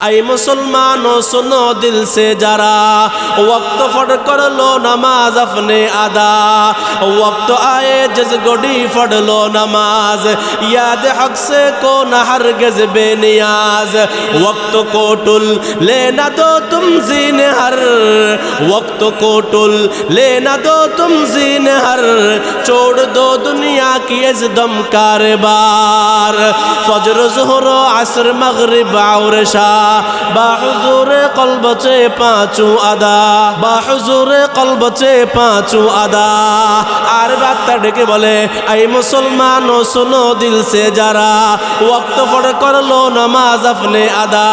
ऐ मुसलमानों सुनो दिल से जरा, वक्त फट कर लो नमाज अपने अदा। वक्त आए जिस गोडी फट लो नमाज, याद हक से को न हरगिज़ बेनियाज। वक्त को टुल लेना दो तुम जीन हर, वक्त को टुल लेना दो तुम जीन हर। छोड़ दो दुनिया की इज़दम कारबार, फजर ज़ुहर असर मगरिब और इशा, बाहुजूर कल्ब चे पाँचों अदा, बाहुजूर कल्ब चे पाँचों अदा। आर बात डके बोले ऐ मुसलमानों सुनो दिल से जरा, वक्त फट कर लो नमाज अपने अदा।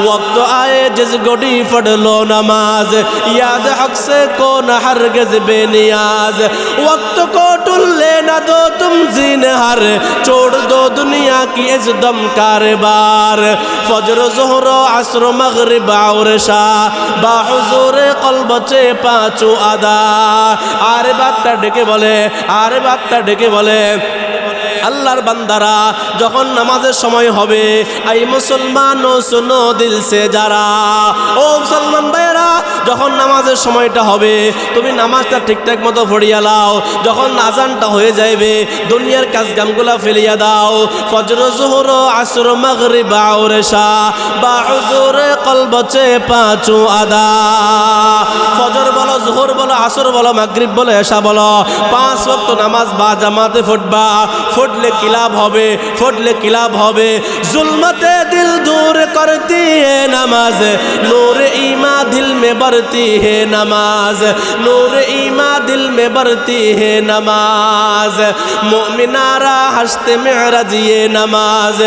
वक्त आए जिस गोडी फट लो नमाज, याद हक से को न हरगिज़ बेनियाज। वक्त को टुल लेना दो तुम जीन हर, छोड़ दो दुनिया की इज़दम कारबार। फजर ज़ुहर असर मगरिब और इशा, बाहुजूर कल्ब चे पाँचों अदा। आरे बातটা ডেকে বলে, আরে বাতটা ডেকে বলে আল্লাহর বান্দারা যখন নামাজের সময় হবে, এই মুসলমানও শুনো দিল সে যারা, ও মুসলমান ভাইরা যখন নামাজের সময়টা হবে তুমি নামাজটা ঠিকঠাক মতো পড়িয়া লাও। যখন আজানটা হয়ে যাবে দুনিয়ার কাজকামগুলা ফেলিয়া দাও। ফজর জোহর আসর মাগরিব আর ইশা, বা হুজুর কলব চে পাঁচোं আদা। ফজর বলো, জোহর বলো, আসর বলো, মাগরিব বলো, ইশা বলো, 5 ওয়াক্ত নামাজ বা জামাতে পড়বা। फुटले किलाब होबे, फुटले किलाब होबे। जुल्मते दिल दूर करती है नमाज, नूर ईमा दिल में बढ़ती है नमाज, नूर ईमा दिल में बढ़ती है नमाज। मोमिनारा हस्ते मेराज ये नमाज,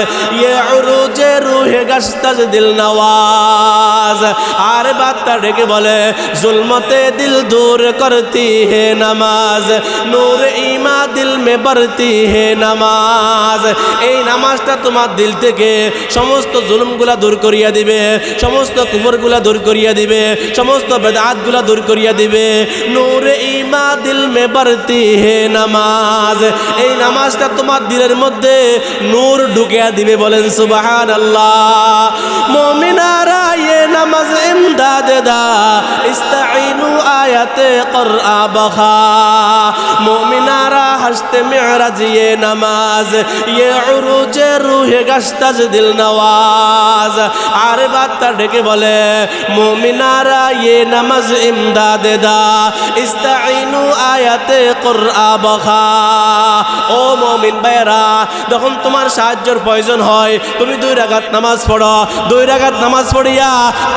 ये उरूज रूह गश्तज दिल नवाज। आरे बात डेके बोले जुल्मते दिल दूर करती है नमाज, नूर ईमा दिल में बढ़ती है নামাজ। এই নামাজটা তোমার দিল থেকে সমস্ত জুলুমগুলা দূর করিয়া দিবে, সমস্ত কুফরগুলা দূর করিয়া দিবে, সমস্ত বেদাতগুলা দূর করিয়া দিবে। নূর ঈমা দিল মে বরতি হে নামাজ, এই নামাজটা তোমার দিলের মধ্যে নূর ঢুকিয়া দিবে। বলেন সুবহানাল্লাহ। মুমিনারা ये नमाज इमदाद दा, इस्ताइनु आयते क़ुरआ बखा। मुमिनारा हस्ते मेराज ये नमाज, ये उरूज रूह गश्तज दिल नवाज। आरे बात डेके बोले मुमिनारा ये नमाज इमदाद दा, इस्ताइनु आयते क़ुरआ बखा। ও মুমিন ভাইরা যখন তোমার সাহায্যের প্রয়োজন হয় তুমি 2 রাকাত নামাজ পড়ো, 2 রাকাত নামাজ পড়িয়া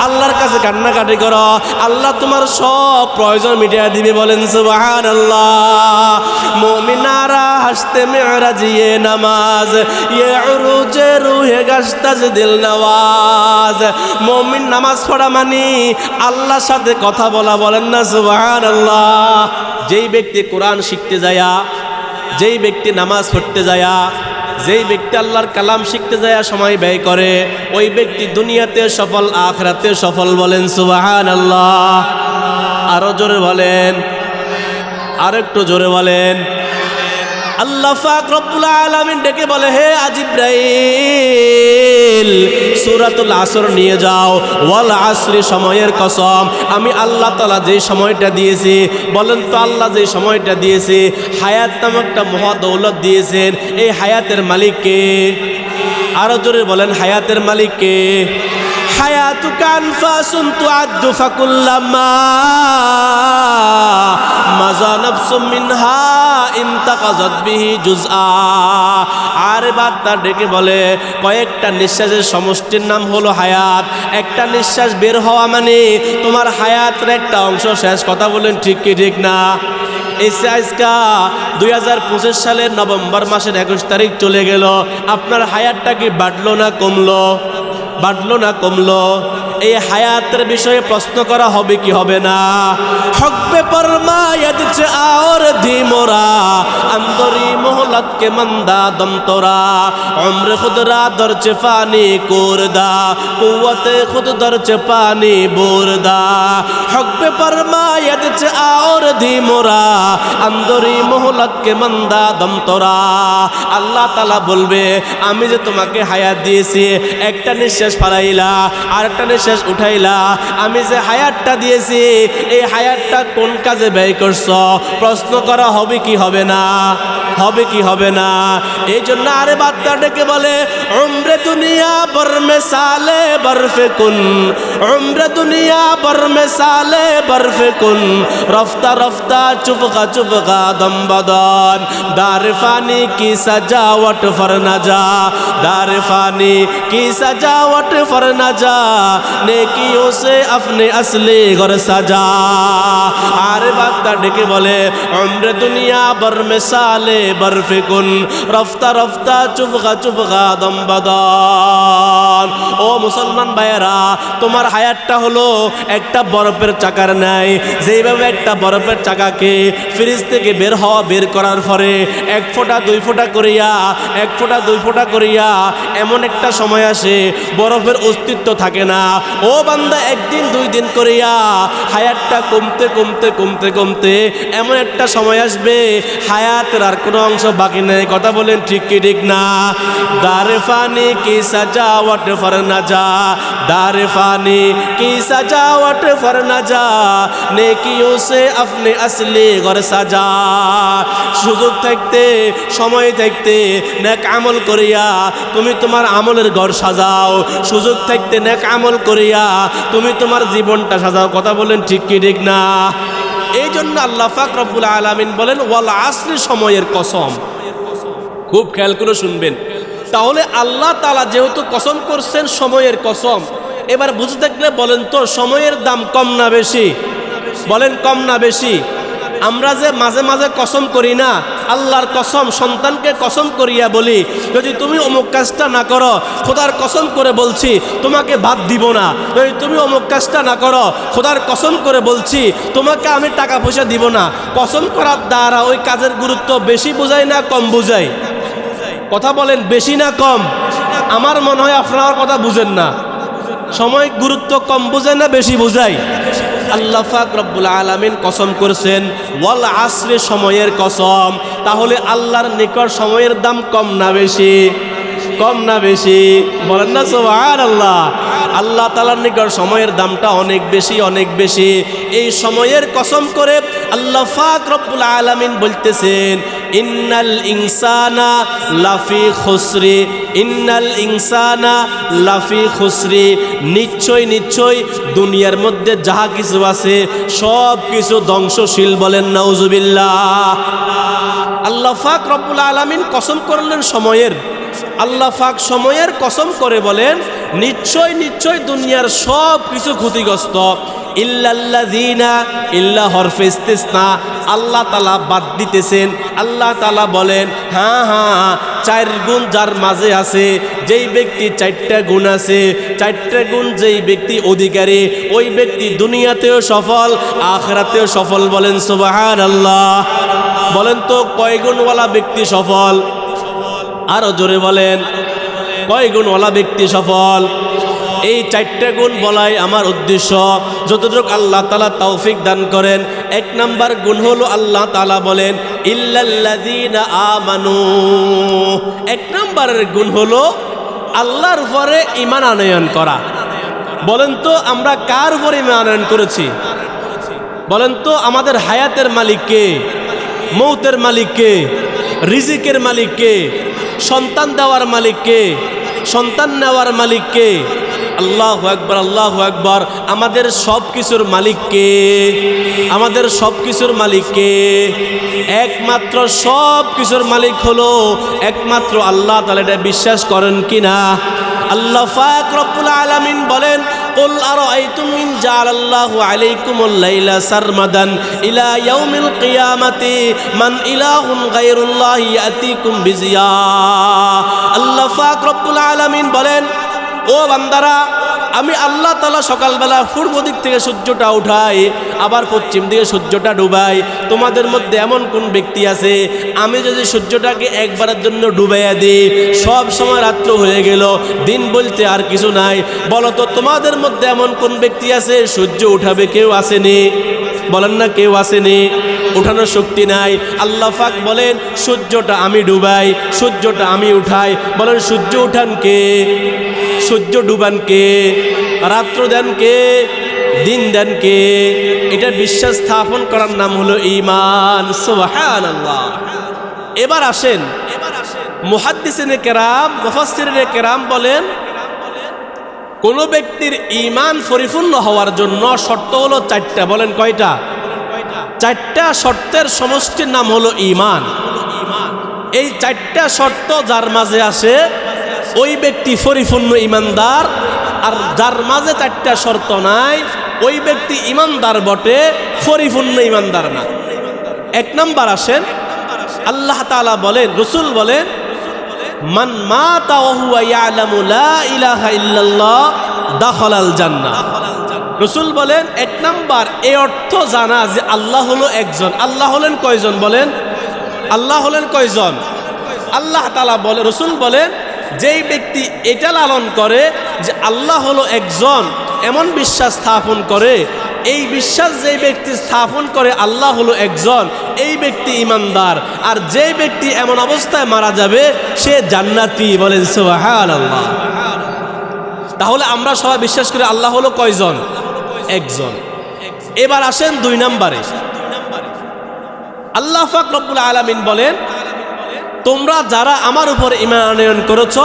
আল্লাহর কাছে কান্নাকাটি করো, আল্লাহ তোমার সব প্রয়োজন মিটিয়ে দিবে। বলেন সুবহানাল্লাহ। মুমিনারা হাসতে মেরাজ ये नमाज, ये उरूज रूह गश्तज दिल नवाज। মুমিন নামাজ পড়া মানে আল্লাহর সাথে কথা বলা। বলেন না সুবহানাল্লাহ। যেই ব্যক্তি কোরআন শিখতে যায়া, যেই ব্যক্তি নামাজ পড়তে যায়া, যেই ব্যক্তি আল্লাহর কালাম শিখতে যায় সময় ব্যয় করে, ওই ব্যক্তি দুনিয়াতে সফল আখিরাতে সফল। বলেন সুবহানাল্লাহ। আরো জোরে বলেন, আরেকটু জোরে বলেন। আল্লাহ পাক রব্বুল আলামিন ডেকে বলে হে জিবরাইল সূরাতুল আসর নিয়ে যাও। ওয়াল আসরি সময়ের কসম, আমি আল্লাহ তাআলা যে সময়টা দিয়েছি, বলেন তো আল্লাহ যে সময়টা দিয়েছে, হায়াত নামক একটা মহা দৌলত দিয়েছেন, এই হায়াতের মালিক কে? আরো জোরে বলেন হায়াতের মালিক কে? হায়াতুকা আনফাসুন তুআদ্দু ফাকুল্লামা মাজা নাফসুম মিনহা ইনতাকাযাত বিহি জুজআ। আরে বাতটা ডেকে বলে কয়েকটা নিঃশ্বাসের সমষ্টির নাম হলো হায়াত। একটা নিঃশ্বাস বের হওয়া মানে তোমার হায়াতের একটা অংশ শেষ। কথা বলেন ঠিক কি ঠিক না? এসে আজকা 2025 সালের নভেম্বর মাসের 21 তারিখ চলে গেল। আপনার হায়াতটা কি বাড়লো না কমলো? বাড়লো না কমলো? এই হায়াতের বিষয়ে প্রশ্ন করা হবে কি হবে না? হক पे फरमायत च और धीमोरा अंदरी मोहलत के मंदा दम तोरा उम्र खुद रा दर च फानी कोरदा कुव्वत खुद दर च पानी बोरदा हक पे फरमायत च और धीमोरा अंदरी मोहलत के मंदा दम तोरा আল্লাহ তাআলা বলবে আমি যে তোমাকে হায়াত দিয়েছি একটা নিঃশ্বাস ফালাইলা আর একটা নিঃশ্বাস উঠাইলা আমি যে হায়াতটা দিয়েছি এই হায়াতটা কোন কাজে ব্যয় করছো প্রশ্ন করা হবে কি হবে না হবে কি হবে না এই জন্য আরে বাচ্চা ডেকে বলে উমরে দুনিয়া বর মিসালে বরফে কুন উমরে দুনিয়া বর মিসালে বরফে কুন রফতা রফতা চুপকা দম বদন দার ফানি की सजावट फर न जा दार फानी की सजावट फर न जा नेकियों से अपने असली घर सजा आरे बात डेके बोले उम्र दुनिया बर मिसाले बर्फे कुन रफ्ता रफ्ता चुपका दम बदन ও মুসলমান ভাইয়েরা তোমার হায়াতটা হলো একটা বরফের চাকার ন্যায় যেইভাবে একটা বরফের চাকাকে ফ্রিজ থেকে বের করার পরে এক ফোঁটা দুই ফোঁটা করিয়া এক ফোঁটা দুই ফোঁটা করিয়া এমন একটা সময় আসে বরফের অস্তিত্ব থাকে না ও বান্দা একদিন দুই দিন করিয়া হায়াতটা কমতে কমতে কমতে কমতে এমন একটা সময় আসবে হায়াতের আর কোনো অংশ বাকি নেই কথা বলেন ঠিক কি ঠিক না দারে ফানি কি সাজাওয়াট ফর না যা দারে ফানি কি সাজাওয়াট ফর না যা নেকিयों से अपने असली घर सजा সুযোগ থাকতে সময় থাকতে নেক আমল করিয়া তুমি তোমার আমলের ঘর সাজাও সুযোগ থাকতে নেক আমল করিয়া তুমি তোমার জীবনটা সাজাও কথা বলেন ঠিক কি ঠিক না এই জন্য আল্লাহ পাক রব্বুল আলামিন বলেন ওয়াল আসরি সময়ের কসম খুব খেয়াল করে শুনবেন তাহলে আল্লাহ তাআলা যেহেতু কসম করছেন সময়ের কসম এবার বুঝে থাকলে বলেন তো সময়ের দাম কম না বেশি বলেন কম না বেশি আমরা যে মাঝে মাঝে কসম করি না আল্লাহর কসম সন্তানকে কসম করিয়া বলি যদি তুমি অমুক কাজটা না করো খোদার কসম করে বলছি তোমাকে ভাত দিব না যদি তুমি অমুক কাজটা না করো খোদার কসম করে বলছি তোমাকে আমি টাকা পয়সা দিব না কসম করার দ্বারা ওই কাজের গুরুত্ব বেশি বোঝায় না কম বোঝায় কথা বলেন বেশি না কম আমার মনে হয় আপনার কথা বুঝেন না সময় গুরুত্ব কম বোঝায় না বেশি বোঝায় আল্লাহ পাক রব্বুল আলামিন কসম করেছেন ওয়াল আসরে সময়ের কসম তাহলে আল্লাহর নিকট সময়ের দাম কম না বেশি কম না বেশি বলেন না সুবহানাল্লাহ আল্লাহ তাআলার নিকট সময়ের দামটা অনেক বেশি অনেক বেশি এই সময়ের কসম করে আল্লাহ পাক রব্বুল আলামিন বলতেছেন ইন্নাল ইনসানা লাফি খুসরি ইন্নাল ইনসানা লাফি খুসরি নিশ্চয় নিশ্চয় দুনিয়ার মধ্যে যাহা কিছু আছে সব কিছু ধ্বংসশীল বলেন নাউজুবিল্লাহ আল্লাহ পাক রব্বুল আলামিন কসম করলেন সময়ের আল্লাহ পাক সময়ের কসম করে বলেন নিশ্চয় নিশ্চয় দুনিয়ার সব কিছু ক্ষতিগ্রস্ত ইল্লাল্লাযীনা ইল্লা হরফে ইস্তিসনা আল্লাহ তাআলা বাদ দিতেছেন আল্লাহ তাআলা বলেন হ্যাঁ হ্যাঁ চার গুণ যার মাঝে আছে যেই ব্যক্তি চারটা গুণ আছে চারটা গুণ যেই ব্যক্তি অধিকারী ওই ব্যক্তি দুনিয়াতেও সফল আখিরাতেও সফল বলেন সুবহানাল্লাহ বলেন তো কয় গুণওয়ালা ব্যক্তি সফল আরো জোরে বলেন কয় গুণওয়ালা ব্যক্তি সফল এই চারটা গুণ বলাই আমার উদ্দেশ্য যতটুকু আল্লাহ তাআলা তৌফিক দান করেন এক নাম্বার গুণ হলো আল্লাহ তাআলা বলেন ইল্লাল্লাযীনা আমানু এক নাম্বারের গুণ হলো আল্লাহর উপরে ঈমান আনয়ন করা বলেন তো আমরা কার উপরে ঈমান আনয়ন করেছি বলেন তো আমাদের হায়াতের মালিক কে মৌতের মালিক কে রিজিকের মালিক কে সন্তান দেওয়ার মালিক কে সন্তান নেওয়ার মালিক কে আল্লাহু আকবার আল্লাহু আকবার আমাদের সব কিছুর মালিক কে আমাদের সব কিছুর মালিক কে একমাত্র সব কিছুর মালিক হলো একমাত্র আল্লাহ তাআলা এটা বিশ্বাস করেন কিনা আল্লাহ পাক রব্বুল আলামিন বলেন قل أرأيتم إن جعل الله عليكم الليل سرمدا إلى يوم القيامة من إله غير الله يأتيكم بضياء আল্লাহ পাক রব্বুল আলামিন বলেন ও বান্দারা আমি আল্লাহ তাআলা সকালবেলা পূর্ব দিক থেকে সূর্যটা উঠাই, আবার পশ্চিম দিকে সূর্যটা ডুবাই। তোমাদের মধ্যে এমন কোন ব্যক্তি আছে, আমি যদি সূর্যটাকে একবারের জন্য ডুবাইয়া দিই, সব সময় রাত্র হয়ে গেল, দিন বলতে আর কিছু নাই। বলো তো তোমাদের মধ্যে এমন কোন ব্যক্তি আছে সূর্য উঠাবে? কেউ আসেনি, বলেন না কেউ আসেনি, উঠানোর শক্তি নাই। আল্লাহ পাক বলেন সূর্যটা আমি ডুবাই, সূর্যটা আমি উঠাই। বলেন সূর্য উঠান কে? সূর্য ডুবান কে? রাত্র দেন কে? দিন দেন কে? এটা বিশ্বাস স্থাপন করার নাম হলো ঈমান। সুবহানাল্লাহ। এবার আসেন, মুহাদ্দিসিনে কেরাম, মুফাসসিরিনে কেরাম বলেন কোন ব্যক্তির ঈমান পরিপূর্ণ হওয়ার জন্য শর্ত হলো চারটা। বলেন কয়টা? চারটা শর্তের সমষ্টির নাম হলো ঈমান। এই চারটা শর্ত যার মাঝে আসে ওই ব্যক্তি পরিপূর্ণ ঈমানদার, আর যার মাঝে চারটা শর্ত নাই ওই ব্যক্তি ঈমানদার বটে, পরিপূর্ণ ঈমানদার না। এক নাম্বার আসেন, আল্লাহ তাআলা বলেন, রাসূল বলেন, মান মাতা ওয়া হুয়া ইয়ালামু লা ইলাহা ইল্লাল্লাহ দাখালাল জান্নাহ। রাসূল বলেন এক নাম্বার এই অর্থ জানা যে আল্লাহ হলো একজন। আল্লাহ হলেন কয়জন? বলেন আল্লাহ হলেন কয়জন? আল্লাহ তাআলা বলে, রাসূল বলেন যেই ব্যক্তি এটা লালন করে যে আল্লাহ হলো একজন, এমন বিশ্বাস স্থাপন করে, এই বিশ্বাস যেই ব্যক্তি স্থাপন করে আল্লাহ হলো একজন, এই ব্যক্তি ঈমানদার। আর যেই ব্যক্তি এমন অবস্থায় মারা যাবে সে জান্নাতি। বলেন সুবহানাল্লাহ। তাহলে আমরা সবাই বিশ্বাস করি আল্লাহ হলো কয়জন? একজন। এবার আসেন দুই নম্বরে, আল্লাহ পাক রব্বুল আলামিন বলেন তোমরা যারা আমার উপর ঈমান আনয়ন করেছ,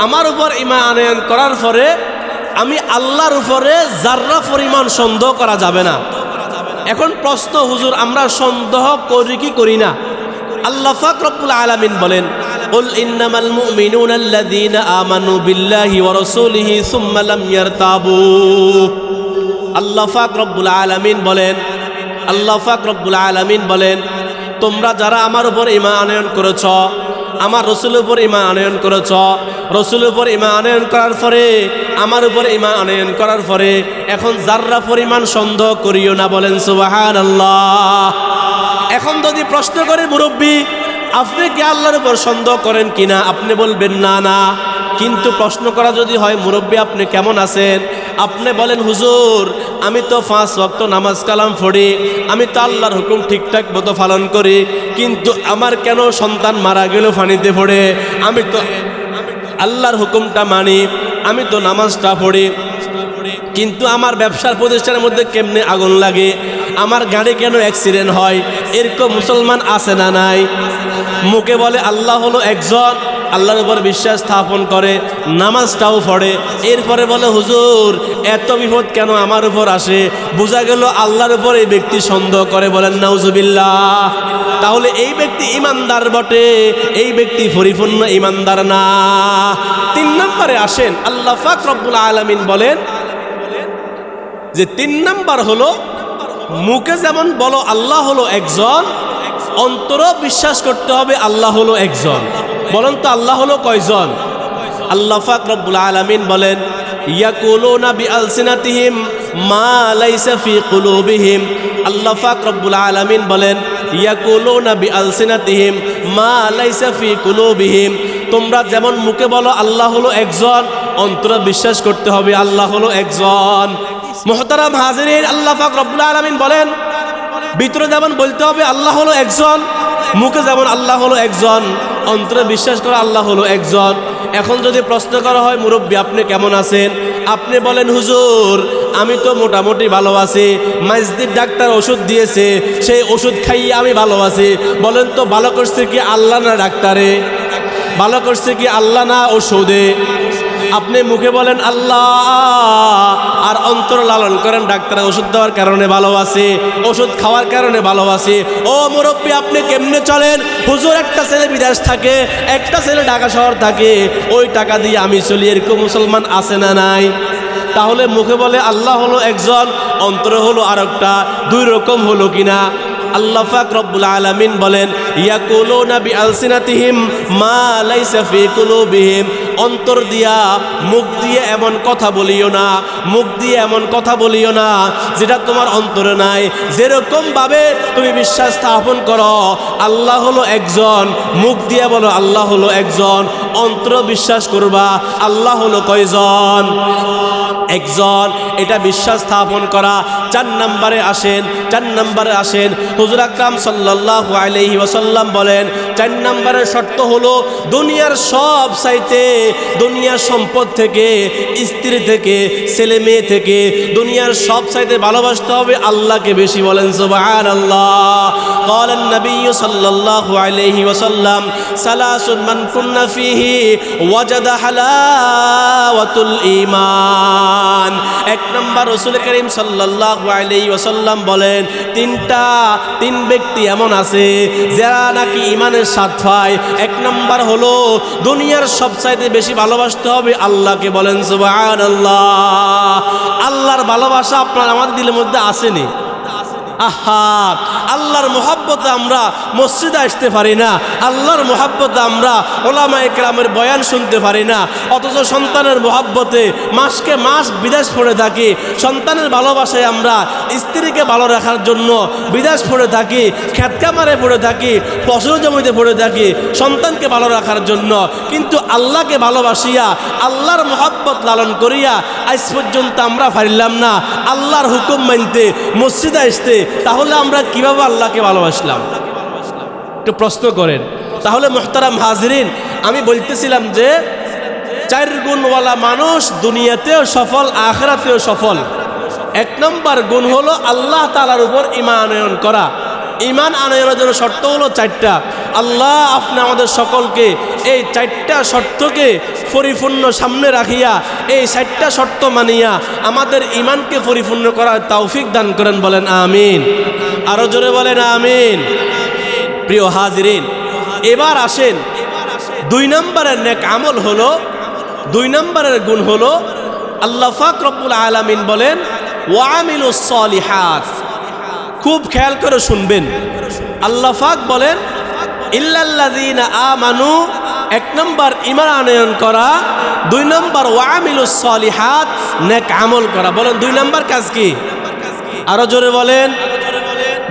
আমার উপর ঈমান আনয়ন করার পরে আমি আল্লাহর উপরে যাররা পরিমাণ সন্দেহ করা যাবে না। এখন প্রশ্ন, হুজুর আমরা সন্দেহ করি কি করি না? আল্লাহ পাক রব্বুল আলামিন বলেন কুল ইন্নামাল মুমিনুনা আল্লাযীনা আমানু বিল্লাহি ওয়া রাসূলিহি সুম্মা লাম ইয়ারতাবু। আল্লাহ পাক রব্বুল আলামিন বলেন, আল্লাহ পাক রব্বুল আলামিন বলেন তোমরা যারা আমার উপর ঈমান আনয়ন করেছ, আমার রাসূলের উপর ঈমান আনয়ন করেছ, রাসূলের উপর ঈমান আনয়ন করার পরে, আমার উপর ঈমান আনয়ন করার পরে এখন যাররা পরিমাণ সন্দেহ করিও না। বলেন সুবহানাল্লাহ। এখন যদি প্রশ্ন করে মুরব্বী আপনি কি আল্লাহর উপর সন্দেহ করেন কিনা, আপনি বলবেন না না। কিন্তু প্রশ্ন করা যদি হয় মুরব্বী আপনি কেমন আছেন, আপনি বলেন হুজুর আমি তো 5 ওয়াক্ত নামাজ কালাম পড়ি, আমি তো আল্লাহর হুকুম ঠিকঠাক মতো পালন করি, কিন্তু আমার কেন সন্তান মারা গেল পানিতে পড়ে? আমি তো আল্লাহর হুকুমটা মানি, আমি তো নামাজটা পড়ি, কিন্তু আমার ব্যবসার প্রতিষ্ঠানের মধ্যে কেমনে আগুন লাগে, আমার গাড়ি কেন অ্যাক্সিডেন্ট হয়? এরকম মুসলমান আছে না নাই? মুখে বলে আল্লাহ হলো একজন, আল্লাহর উপর বিশ্বাস স্থাপন করে, নামাজটাও পড়ে, এরপরে বলে হুজুর এত বিপদ কেন আমার উপর আসে? বোঝা গেল আল্লাহর উপর এই ব্যক্তি সন্দেহ করে। বলেন নাউজুবিল্লাহ। তাহলে এই ব্যক্তি ঈমানদার বটে, এই ব্যক্তি পরিপূর্ণ ঈমানদার না। 3 নম্বরে আসেন, আল্লাহ পাক রব্বুল আলামিন বলেন যে 3 নম্বর হলো মুখে যেমন বলো আল্লাহ হলো একজন, অন্তর বিশ্বাস করতে হবে আল্লাহ হলো একজন। বলেন তো আল্লাহ হলো কয়জন? আল্লাহ পাক রব্বুল আলামিন বলেন ইয়াকুলুনা বিআলসিনাতিহিম মা লাইসা ফি কুলুবিহিম। আল্লাহ পাক রব্বুল আলামিন বলেন ইয়াকুলুনা বিআলসিনাতিহিম মা লাইসা ফি কুলুবিহিম। তোমরা যেমন মুখে বলো আল্লাহ হলো একজন, অন্তর বিশ্বাস করতে হবে আল্লাহ হলো একজন। মুহতারাম হাজিরিন, আল্লাহ পাক রব্বুল আলামিন বলেন ভিতরে যেমন বলতে হবে আল্লাহ হলো একজন, মুখে যেমন আল্লাহ হলো একজন, অন্তরে বিশ্বাস করা আল্লাহ হলো একজন। এখন যদি প্রশ্ন করা হয় মুরব্বী আপনি কেমন আছেন, আপনি বলেন হুজুর আমি তো মোটামুটি ভালো আছি, মাইজদির ডাক্তার ওষুধ দিয়েছে, সেই ওষুধ খাইয়ে আমি ভালো আছি। বলেন তো ভালো করছে কি আল্লাহ না ডাক্তারে? ভালো করছে কি আল্লাহ না ওষুধে? আপনি মুখে বলেন আল্লাহ আর অন্তর লালন করেন ডাক্তার ওষুধ দেওয়ার কারণে ভালো আছে, ওষুধ খাওয়ার কারণে ভালো আছে। ও মুরব্বী আপনি কেমনে চলেন? হুজুর একটা ছেলে বিদেশ থাকে, একটা ছেলে ঢাকা শহর থাকে, ওই টাকা দিয়ে আমি চলি, এরকম মুসলমান আছে না নাই? তাহলে মুখে বলে আল্লাহ হলো একজন, অন্তরে হলো আরেকটা, 2 রকম হলো কিনা? আল্লাহ পাক রব্বুল আলামিন বলেন ইয়াকুলুনা বিআলসিনাতিহিম মা লাইসা ফি কুলুবিহিম। অন্তর দিয়া মুখ দিয়ে এমন কথা বলিও না, মুখ দিয়ে এমন কথা বলিও না যেটা তোমার অন্তরে নাই। যেরকম ভাবে তুমি বিশ্বাস স্থাপন করো আল্লাহ হলো একজন, মুখ দিয়ে বলো আল্লাহ হলো একজন, অন্তর বিশ্বাস করবা আল্লাহ হলো কয়জন? একজন। এটা বিশ্বাস স্থাপন করা। 4 নম্বরে আসেন হুজুর আকরাম সাল্লাল্লাহু আলাইহি ওয়াসাল্লাম বলেন 4 নম্বরের শর্ত হলো দুনিয়ার সব চাইতে, দুনিয়ার সম্পদ থেকে, স্ত্রী থেকে, ছেলে মেয়ে থেকে দুনিয়ার সব চাইতে ভালোবাসতে হবে আল্লাহকে বেশি। বলেন সুবহানাল্লাহ। قال النبي صلى الله عليه وسلم ثلاث من كن فيه وجد حلاوة الإيمان। 1 নম্বর রাসূল করিম সাল্লাল্লাহু আলাইহি ওয়াসাল্লাম বলেন তিন ব্যক্তি এমন আছে যারা নাকি ঈমানের স্বাদ পায়। 1 নম্বর হলো দুনিয়ার সবচাইতে বেশি ভালোবাসতে হবে আল্লাহকে। বলেন সুবহানাল্লাহ। আল্লাহর ভালোবাসা আপনার আমাদের দিলের মধ্যে আসেনি? আহা, আল্লাহর মোহাব্বতে আমরা মসজিদে আসতে পারি না, আল্লাহর মোহাব্বতে আমরা ওলামায়ে কেরামের বয়ান শুনতে পারি না, অথচ সন্তানের মোহাব্বতে মাসকে মাস বিদেশ পড়ে থাকি। সন্তানের ভালোবাসায় আমরা স্ত্রীকে ভালো রাখার জন্য বিদেশ পড়ে থাকি, খেতকামারে পড়ে থাকি, ফসল জমিতে পড়ে থাকি সন্তানকে ভালো রাখার জন্য। কিন্তু আল্লাহকে ভালোবাসিয়া আল্লাহর মোহাব্বত লালন করিয়া আজ পর্যন্ত আমরা পারিলাম না আল্লাহর হুকুম মানতে, মসজিদে আসতে। তাহলে আমরা কিভাবে আল্লাহকে ভালোবাসলাম? একটু প্রশ্ন করেন। তাহলে মুহতারাম হাজিরিন, আমি বলতেছিলাম যে 4 গুণওয়ালা মানুষ দুনিয়াতেও সফল, আখিরাতেও সফল। 1 নম্বর গুণ হলো আল্লাহ তাআলার উপর ঈমান আনয়ন করা। ঈমান আনয়নের জন্য শর্ত হলো 4টা। আল্লাহ আপনি আমাদের সকলকে এই 4টা শর্তকে পরিপূর্ণ সামনে রাখিয়া এই 4টা শর্ত মানিয়া আমাদের ঈমানকে পরিপূর্ণ করার তৌফিক দান করেন। বলেন আমিন। আরো জোরে বলেন আমিন। প্রিয় হাজিরিন, এবার আসেন 2 নম্বরের নেক আমল হলো, 2 নম্বরের গুণ হলো আল্লাহ পাক রব্বুল আলামিন বলেন ওয়ামিলুস সলিহাত। খুব খেয়াল করে শুনবেন। আল্লাহ পাক বলেন ইল্লাল্লাযীনা আমানু, 1 নম্বর ঈমান আনয়ন করা, 2 নম্বর ওয়ামিলুস সলিহাত, নেক আমল করা। বলেন 2 নম্বর কাজ কি? আরো জোরে বলেন।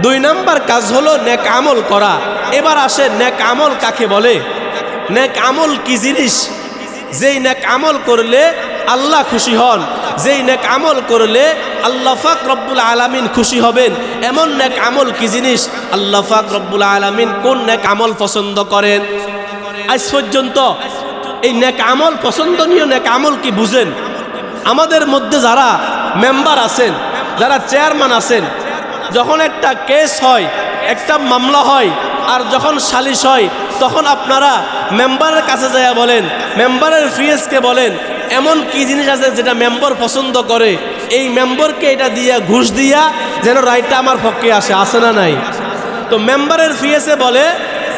2 নম্বর কাজ হলো নেক আমল করা। এবার আসেন নেক আমল কাকে বলে? নেক আমল কি জিনিস? যেই নেক আমল করলে আল্লাহ খুশি হন, যেই নেক আমল করলে আল্লাহ পাক রব্বুল আলামিন খুশি হবেন, এমন নেক আমল কি জিনিস? আল্লাহ পাক রব্বুল আলামিন কোন নেক আমল পছন্দ করেন? আজ পর্যন্ত এই নেক আমল, পছন্দনীয় নেক আমল কি বুঝেন? আমাদের মধ্যে যারা মেম্বার আছেন, যারা চেয়ারম্যান আছেন, যখন একটা কেস হয়, একটা মামলা হয়, আর যখন সালিশ হয়, তখন আপনারা মেম্বারের কাছে যাইয়া বলেন, মেম্বারের ফিএসকে বলেন এমন কি জিনিস আছে যেটা মেম্বার পছন্দ করে, এই মেম্বারকে এটা দিয়া ঘুষ দিয়া যেন রায়টা আমার পক্ষে আসে না নাই? তো মেম্বারের ফিএসে বলে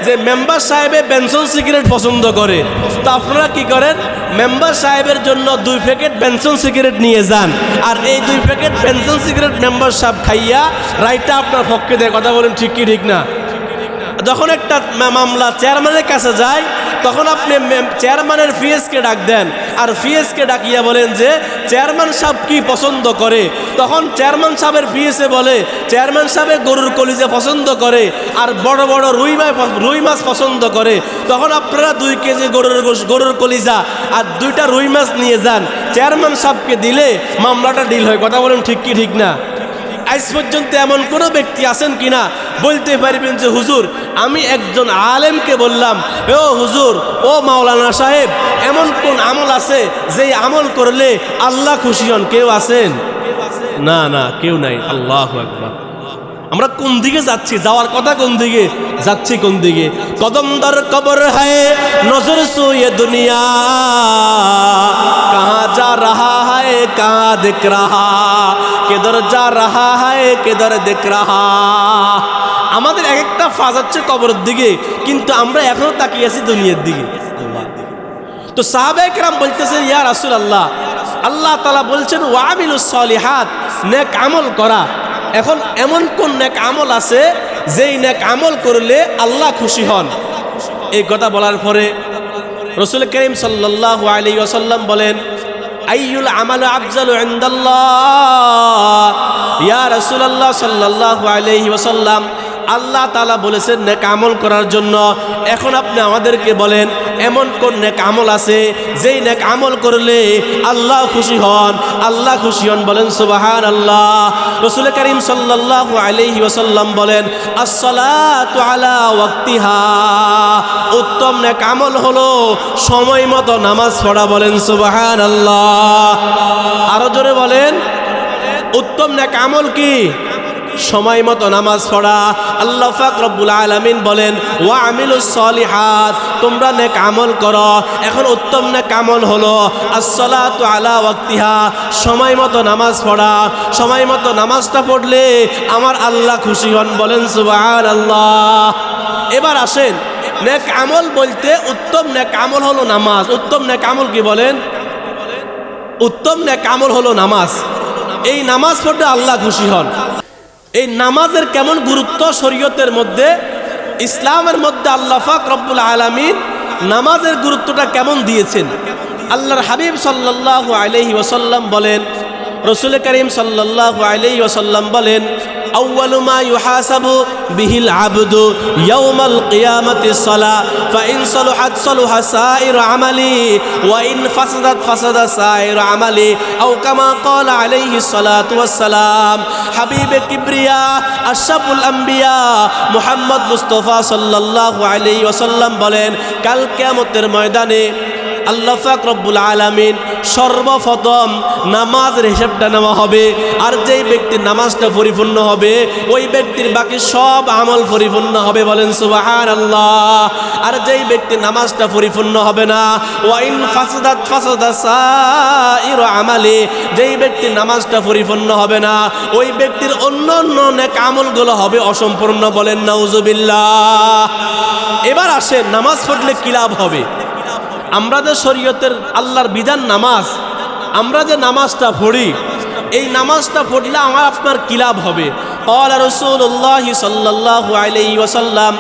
যে মেম্বার সাহেবে বেনসন সিগারেট পছন্দ করে। তো আপনারা কি করেন? মেম্বার সাহেবের জন্য 2 প্যাকেট বেনসন সিগারেট নিয়ে যান, আর এই 2 প্যাকেট বেনসন সিগারেট মেম্বার সাহেব খাইয়া রায়টা আপনার পক্ষে দেয়। কথা বলেন ঠিক কি ঠিক না? যখন একটা মামলা চেয়ারম্যানের কাছে যায়, তখন আপনি চেয়ারম্যানের ফিএসকে ডাক দেন, আর ফিএসকে ডাকিয়া বলেন যে চেয়ারম্যান সাহেব কি পছন্দ করে। তখন চেয়ারম্যান সাহেবের ফিএসে বলে চেয়ারম্যান সাহেবের গরুর কলিজা পছন্দ করে, আর বড় বড় রুই মাছ পছন্দ করে। তখন আপনারা 2 কেজি গরুর কলিজা আর 2টা রুই মাছ নিয়ে যান, চেয়ারম্যান সাহেবকে দিলে মামলাটা ডিল হয়। কথা বলেন ঠিক কি ঠিক না? আজ পর্যন্ত এমন কোনো ব্যক্তি আছেন কিনা বলতে পারবেন যে হুজুর আমি একজন আলেমকে বললাম, ও হুজুর, ও মাওলানা সাহেব, এমন কোন আমল আছে যেই আমল করলে আল্লাহ খুশি হন? কেউ আছেন? না না, কেউ নাই। আল্লাহু আকবার। আমরা কোন দিকে যাচ্ছি? যাওয়ার কথা কোন দিকে, যাচ্ছি কোন দিকে? কদম দর কবর হ্যায় নজর সুয়ে দুনিয়া, কাহা যা রাহা হ্যায় কাহা দেখ রাহা, কিধর যা রাহা হ্যায় কিধর দেখ রাহা। আমাদের এক একটা ফাজ হচ্ছে কবরের দিকে, কিন্তু আমরা এখনো তাকিয়ে আছি দুনিয়ার দিকে। তো সাহাবায়ে কেরাম বলতেছেন ইয়া রাসূলুল্লাহ, আল্লাহ তাআলা বলছেন ওয়ামিলুস সলিহাত, নেক আমল করা। এখন এমন কোন নেক আমল আছে যেই নেক আমল করলে আল্লাহ খুশি হন? এই কথা বলার পরে রাসূল করিম সাল্লাল্লাহু আলাইহি ওয়াসাল্লাম বলেন, আইয়ুল আমাল আফজালু ইনদাল্লাহ। ইয়া রাসূলুল্লাহ সাল্লাল্লাহু আলাইহি ওয়াসাল্লাম, আল্লাহ তাআলা বলেছেন নেক আমল করার জন্য। এখন আপনি আমাদেরকে বলেন এমন কোন নেক আমল আছে যেই নেক আমল করলে আল্লাহ খুশি হন? আল্লাহ খুশি হন, বলেন সুবহানাল্লাহ। রাসূল করিম সাল্লাল্লাহু আলাইহি ওয়াসাল্লাম বলেন, আসসালাতু আলা ওয়াক্তিহা। উত্তম নেক আমল হলো সময় মতো নামাজ পড়া, বলেন সুবহানাল্লাহ। আরো জোরে বলেন, উত্তম নেক আমল কি? সময় মতো নামাজ পড়া। আল্লাহ পাক রব্বুল আলামিন বলেন, ওয়া আমিলুস সলিহাত, তোমরা নেক আমল করো। এখন উত্তম নেক আমল হলো আসসালাতু আলা ওয়াক্তিহা, সময় মতো নামাজ পড়া। সময় মতো নামাজটা পড়লে আমার আল্লাহ খুশি হন, বলেন সুবহানাল্লাহ। এবার আসেন, নেক আমল বলতে উত্তম নেক আমল হলো নামাজ। উত্তম নেক আমল কি বলেন? উত্তম নেক আমল হলো নামাজ। এই নামাজ পড়লে আল্লাহ খুশি হন। এই নামাজের কেমন গুরুত্ব শরীয়তের মধ্যে, ইসলামের মধ্যে আল্লাহ পাক রব্বুল আলামিন নামাজের গুরুত্বটা কেমন দিয়েছেন। আল্লাহর হাবিব সাল্লাল্লাহু আলাইহি ওয়াসাল্লাম বলেন, রাসূল করিম সাল্লাল্লাহু আলাইহি ওয়াসাল্লাম বলেন, আউয়ালু মা ইউহাসাবু বিহিল আবদু ইয়াউমাল কিয়ামাতিস সালাহ ফাইন সালাহাত সালাহা সাইরু আমালি ওয়া ইন ফাসাদাত ফাসাদা সাইরু আমালি আও কামা ক্বালা আলাইহিস সালাতু ওয়াস সালাম। হাবিবে কিবরিয়া আশরাফুল আম্বিয়া মুহাম্মদ মুস্তাফা সাল্লাল্লাহু আলাইহি ওয়াসাল্লাম বলেন, কাল কিয়ামতের ময়দানে আল্লাহ পাক রব্বুল আলামিন সর্বপ্রথম নামাজের হিসাবটা নেওয়া হবে। আর যেই ব্যক্তির নামাজটা পরিপূর্ণ হবে ওই ব্যক্তির বাকি সব আমল পরিপূর্ণ হবে, বলেন সুবহানাল্লাহ। আর যেই ব্যক্তির নামাজটা পরিপূর্ণ হবে না, ওয়াইন ফাসাদাত ফাসাদা সাইরু আমালি, যেই ব্যক্তির নামাজটা পরিপূর্ণ হবে না ওই ব্যক্তির অন্য অন্য নেক আমলগুলো হবে অসম্পূর্ণ, বলেন নাউজুবিল্লাহ। এবার আসেন, নামাজ পড়লে কি লাভ হবে? আমরা যে শরীয়তের আল্লাহর বিধান নামাজ, আমরা যে নামাজটা পড়ি, এই নামাজটা পড়লে আমার আপনার কি লাভ হবে? ক্বালা রাসূলুল্লাহ সাল্লাল্লাহু আলাইহি ওয়াসাল্লাম,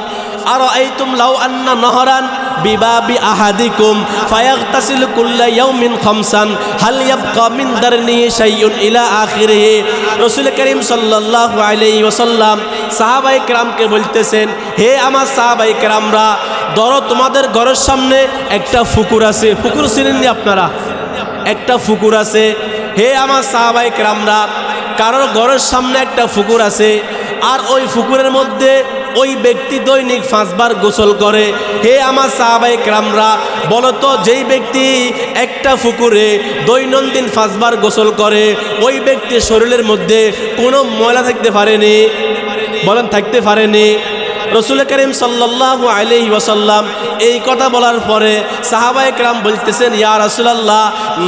আরাআইতুম লাউ আন্না নহরান বিবাবি আহাদিকুম ফায়াগতাসিলু কুল্লা ইয়াউমিন খামসান হাল ইয়াবকা মিন দারনি শাইউন ইলা আখিরিহি। রাসূল করিম সাল্লাল্লাহু আলাইহি ওয়াসাল্লাম সাহাবায়ে কেরামকে বলতেছেন, হে আমার সাহাবায়ে কেরামরা, ধরো তোমাদের ঘরের সামনে একটা পুকুর আছে। পুকুর চিনেননি আপনারা? একটা পুকুর আছে। হে আমার সাহাবায়ে কেরামরা, কারোর ঘরের সামনে একটা পুকুর আছে, আর ওই পুকুরের মধ্যে ওই ব্যক্তি দৈনিক 5 বার গোসল করে। হে আমার সাহাবায়ে কেরামরা, বলো তো, যেই ব্যক্তি একটা পুকুরে দৈনন্দিন 5 বার গোসল করে ওই ব্যক্তির শরীরের মধ্যে কোনো ময়লা থাকতে পারেনি? বলেন, থাকতে পারেনি। রাসূল করিম সাল্লাল্লাহু আলাইহি ওয়াসাল্লাম এই কথা বলার পরে সাহাবায়ে কেরাম বলতেছেন, ইয়া রাসূলুল্লাহ,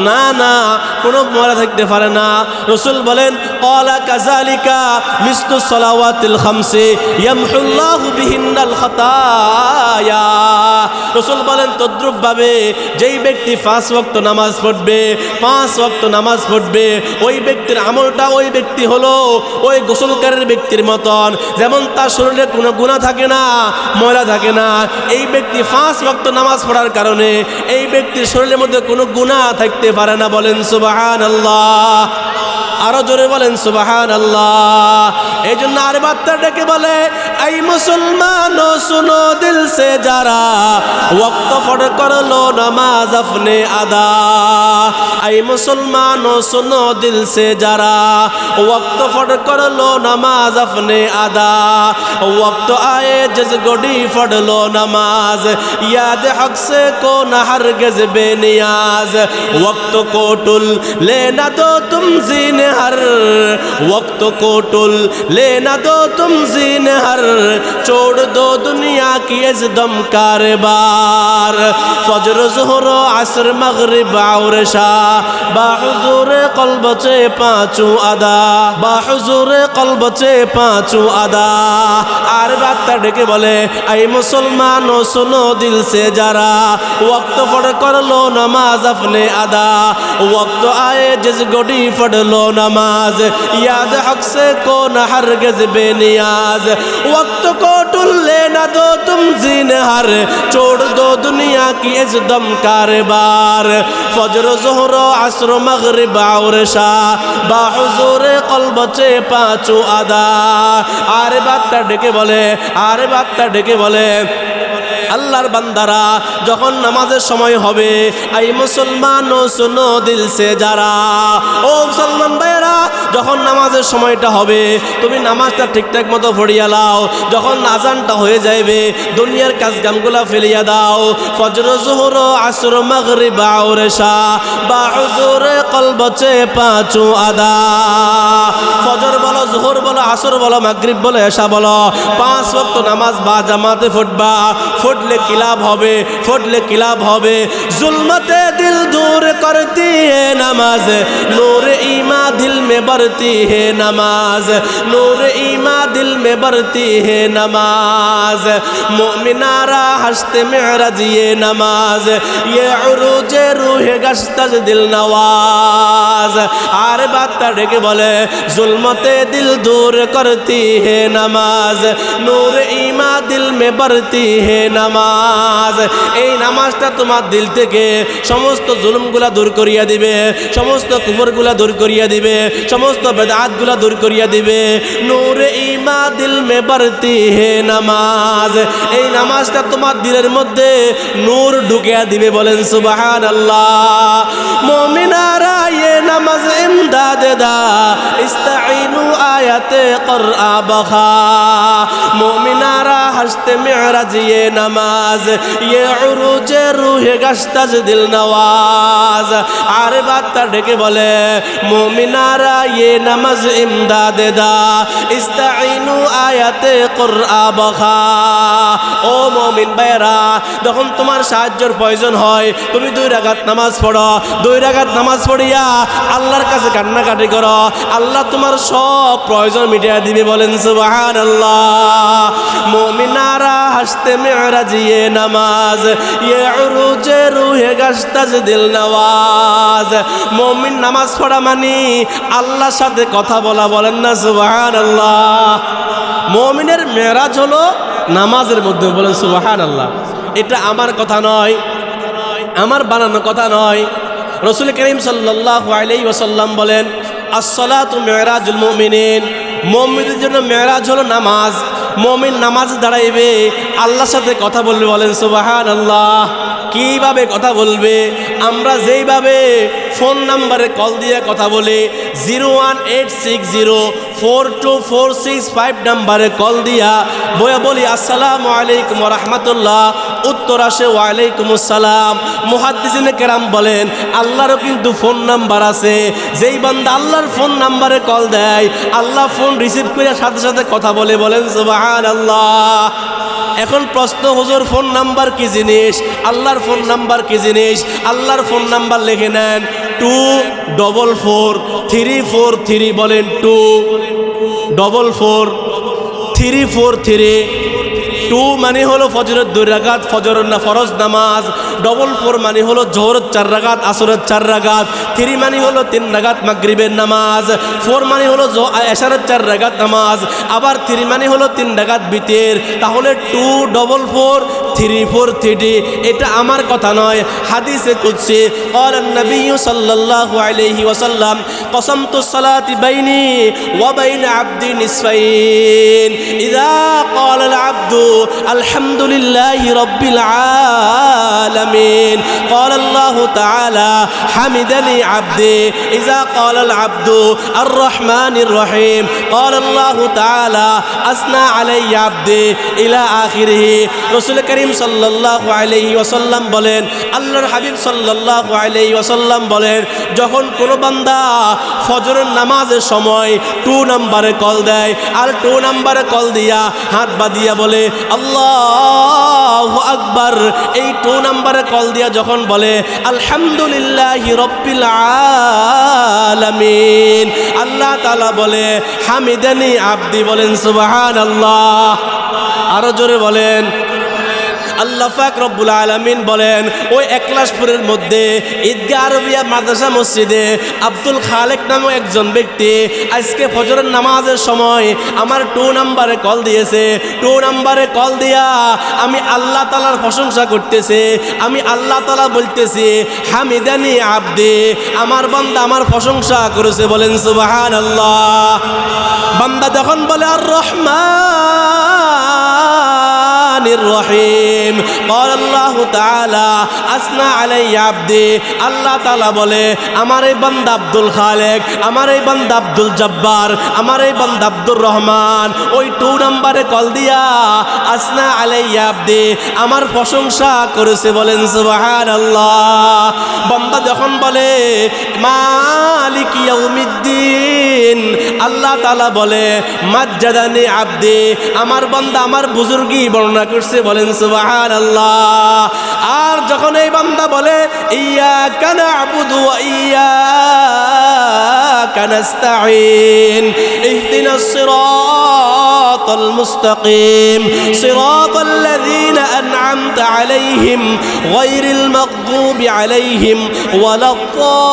না না, কোনো ময়লা থাকতে পারে না। রাসূল বলেন, ক্বালা কাযালিকা মিসলু সালাওয়াতিল খামসি ইয়ামহুল্লাহু বিহিন্নাল খাতায়া। রাসূল বলেন, তদ্রূপভাবে যেই ব্যক্তি 5 ওয়াক্ত নামাজ পড়বে, 5 ওয়াক্ত নামাজ পড়বে, ওই ব্যক্তির আমলটা ওই ব্যক্তি হলো ওই গোসলকারীর ব্যক্তির মতন, যেমন তার শরীরে কোনো গুনাহ থাকে না, ময়লা থাকে না। এই ব্যক্তি 5 ওয়াক্ত নামাজ পড়ার কারণে এই ব্যক্তির শরীরের মধ্যে কোনো গুনাহ থাকতে পারে না, বলেন সুবহানাল্লাহ। আরো জোরে বলেন সুবহানাল্লাহ। এই জন্য আর বার্তা ডেকে বলে, এই মুসলমানো सुनो दिल से जरा वक्त फड़ कर लो नमाज अपने अदा। ऐ मुसलमानो सुनो दिल से जरा वक्त फड़ कर लो नमाज अपने अदा। वक्त आए जिस गोडी फड़ लो नमाज याद हक से को न हरगिज़ बेनियाज। वक्त को टुल लेना दो तुम जीने हर, वक्त को टुल लेना दो तुम जीने हर। छोड़ दो दुनिया की इज़्दम कारबार। फजर ज़ोहर असर मगरिब और शाह बाहुज़ूर क़ल्ब से पाँचों अदा, बाहुज़ूर क़ल्ब से पाँचों अदा। আর বার্তা ডেকে বলে, এই মুসলমানো सुनो दिल से जरा वक्त फड़ कर लो नमाज अपने अदा। वक्त आए जिस गोडी फड़ लो नमाज याद हक से कौन हरगिज़ बेनियाज वक्त को टुल्ले न दो तुम ज़िनहर छोड़ दो दुनिया की इस दम कारबार फजर ज़ोहर असर मगरिब और शाह बाहुज़ूर क़ल्ब चे पाँचों अदा आरे बात डेके बोले आरे बात डेके बोले আল্লাহর বান্দারা যখন নামাজের সময় হবে আই মুসলমান ও শুনো দিল সে যারা ও মুসলমান ভাইরা যখন নামাজের সময়টা হবে তুমি নামাজটা ঠিকঠাক মতো পড়িয়া লাও যখন আজানটা হয়ে যাবে দুনিয়ার কাজকামগুলা ফেলিয়া দাও ফজর যোহর আসর মাগরিব আর ইশা বা হুজুর কলব চে পাঁচু আদা ফজর বলো যোহর বলো আসর বলো মাগরিব বলো ইশা বলো পাঁচ ওয়াক্ত নামাজ বা জামাতে পড়বা फुटले किलाब होबे फुटले किलाब होबे जुल्मते दिल दूर करती है नमाज नूर ईमा दिल में बढ़ती है नमाज नूर ईमा दिल में बढ़ती है नमाज मोमिनारा हस्ते मेराज ये नमाज ये उरूज रूह गश्तज दिल नवाज आरे बात डेके बोले जुल्मते दिल दूर करती है नमाज नूर ईमा दिल में बढ़ती है নামাজ এই নামাজটা তোমার দিল থেকে সমস্ত জুলুমগুলা দূর করিয়া দিবে সমস্ত কুফরগুলা দূর করিয়া দিবে সমস্ত বেদাতগুলা দূর করিয়া দিবে নূর ঈমা দিল মে বরতি হে নামাজ এই নামাজটা তোমার দিলের মধ্যে নূর ঢুকিয়া দিবে বলেন সুবহানাল্লাহ মুমিনারা ये नमाज इमदाद दा इस्ताइनु आयते क़ुरआ बखा मुमिनारा हस्ते मेराज ये नमाज ये उरूज रूह गश्तज दिल नवाज आरे बात डेके बोले मुमिनारा ये नमाज इमदाद दा इस्ताइनु आयते क़ुरआ बखा ओ मुमिन भाइरा যখন তোমার সাহায্যের প্রয়োজন হয় তুমি দুই রাকাত নামাজ পড়ো দুই রাকাত নামাজ পড়িয়া আল্লাহর কাছে কান্নাকাটি করো আল্লাহ তোমার সব প্রয়োজন মিটিয়ে দিবে বলেন সুবহানাল্লাহ মুমিনারা হাসতে মেরাজ ये नमाज ये उरूज रूह गश्तज दिल नवाज মুমিন নামাজ পড়া মানে আল্লাহর সাথে কথা বলা বলেন না সুবহানাল্লাহ মুমিনের মেরাজ হলো নামাজের মধ্যে বলেন সুবহানাল্লাহ এটা আমার কথা নয় আমার বানানো কথা নয় রাসূল করিম সাল্লাল্লাহু আলাইহি ওয়াসাল্লাম বলেন আসসালাতু মিরাজুল মুমিনিন মুমিনদের জন্য মেরাজ হলো নামাজ মুমিন নামাজ দাঁড়াইবে আল্লাহর সাথে কথা বলবে বলেন সুবহানাল্লাহ কিভাবে কথা বলবে আমরা যেইভাবে ফোন নম্বরে কল দিয়ে কথা বলি 01860424665 নম্বরে কল দিয়া বলি আসসালামু আলাইকুম ওয়া রাহমাতুল্লাহ উত্তর আসে ওয়া আলাইকুমুস সালাম মুহাদ্দিসিনে কেরাম বলেন আল্লাহরও কিন্তু ফোন নাম্বার আছে যেই বান্দা আল্লাহর ফোন নম্বরে কল দেয় আল্লাহ ফোন রিসিভ করে সাথে সাথে কথা বলে বলেন সুবহানাল্লাহ এখন প্রশ্ন হুজুর ফোন নাম্বার কি জিনিস আল্লাহর ফোন নাম্বার কি জিনিস আল্লাহর ফোন নাম্বার লিখে নেন 244343 বলেন 244343 2 মানে হলো ফজরের 2 রাকাত ফজরের না ফরজ নামাজ 44 মানে হলো জোহরের 4 রাকাত আসরের 4 রাকাত 3 মানে হলো 3 রাকাত মাগরিবের নামাজ 4 মানে হলো এশারের 4 রাকাত নামাজ আবার 3 মানে হলো 3 রাকাত বিতের তাহলে 244343 এটা আমার কথা নয় হাদিসে কুদসি قال النبي صلى الله عليه وسلم قسمت الصلاة بيني وبين عبدي نصفين إذا قال العبد الحمد لله رب العالمين قال الله تعالى حمدني عبدي إذا قال العبد الرحمن الرحيم قال الله تعالى أثنى علي عبدي إلى آخره رسول كريم صلى الله عليه وسلم বলেন আল্লাহর হাবিব সাল্লাল্লাহু আলাইহি ওয়াসাল্লাম বলেন যখন কোনো বান্দা ফজরের নামাজের সময় 2 নম্বরে কল দেয় আর 2 নম্বরে কল দিয়া হাত বাঁধিয়া বলে আল্লাহু আকবার এই 2 নম্বরে কল দিয়া যখন বলে আলহামদুলিল্লাহি রাব্বিল আলামিন আল্লাহ তাআলা বলে হামিদানি আবদি বলেন সুবহানাল্লাহ আরো জোরে বলেন আল্লাহ পাক রব্বুল আলামিন বলেন ওই একলাশপুরের মধ্যে ঈদগাহ আরবিয়া মাদ্রাসা মসজিদে আব্দুল খালেক নামে একজন ব্যক্তি আজকে ফজরের নামাজের সময় আমার 2 নম্বরে কল দিয়েছে। 2 নম্বরে কল দিয়া আমি আল্লাহ তাআলার প্রশংসা করতেছে, আমি আল্লাহ তাআলা বলতেছি হামিদানি আব্দি, আমার বান্দা আমার প্রশংসা করেছে, বলেন সুবহানাল্লাহ। বান্দা যখন বলে আর রহমানির রহিম, قال الله تعالى আসনা আলাইয়া আব্দি, আল্লাহ তাআলা বলে আমার এই বান্দা আব্দুল খালেক, আমার এই বান্দা আব্দুল জব্বার, আমার এই বান্দা আব্দুর রহমান ওই 2 নম্বরে কল দিয়া আসনা আলাইয়া আব্দি আমার প্রশংসা করেছে, বলেন সুবহানাল্লাহ। বান্দা যখন বলে মালিক ইয়াউমিদ্দিন, আল্লাহ তাআলা বলে মাজ্জাদানি আব্দি, আমার বান্দা আমার বুজুর্গি বর্ণনা করছে, বলেন সুবহানাল্লাহ। আর যখন এই বান্দা বলে ইয়্যাকা না'বুদু ওয়া ইয়্যাকা নাস্তাঈন ইহদিনাস সিরাতাল মুস্তাকিম সিরাতাল লাযীনা আন'আমতা আলাইহিম গায়রিল মাগদুবি আলাইহিম ওয়ালাদ-দাল্লিন।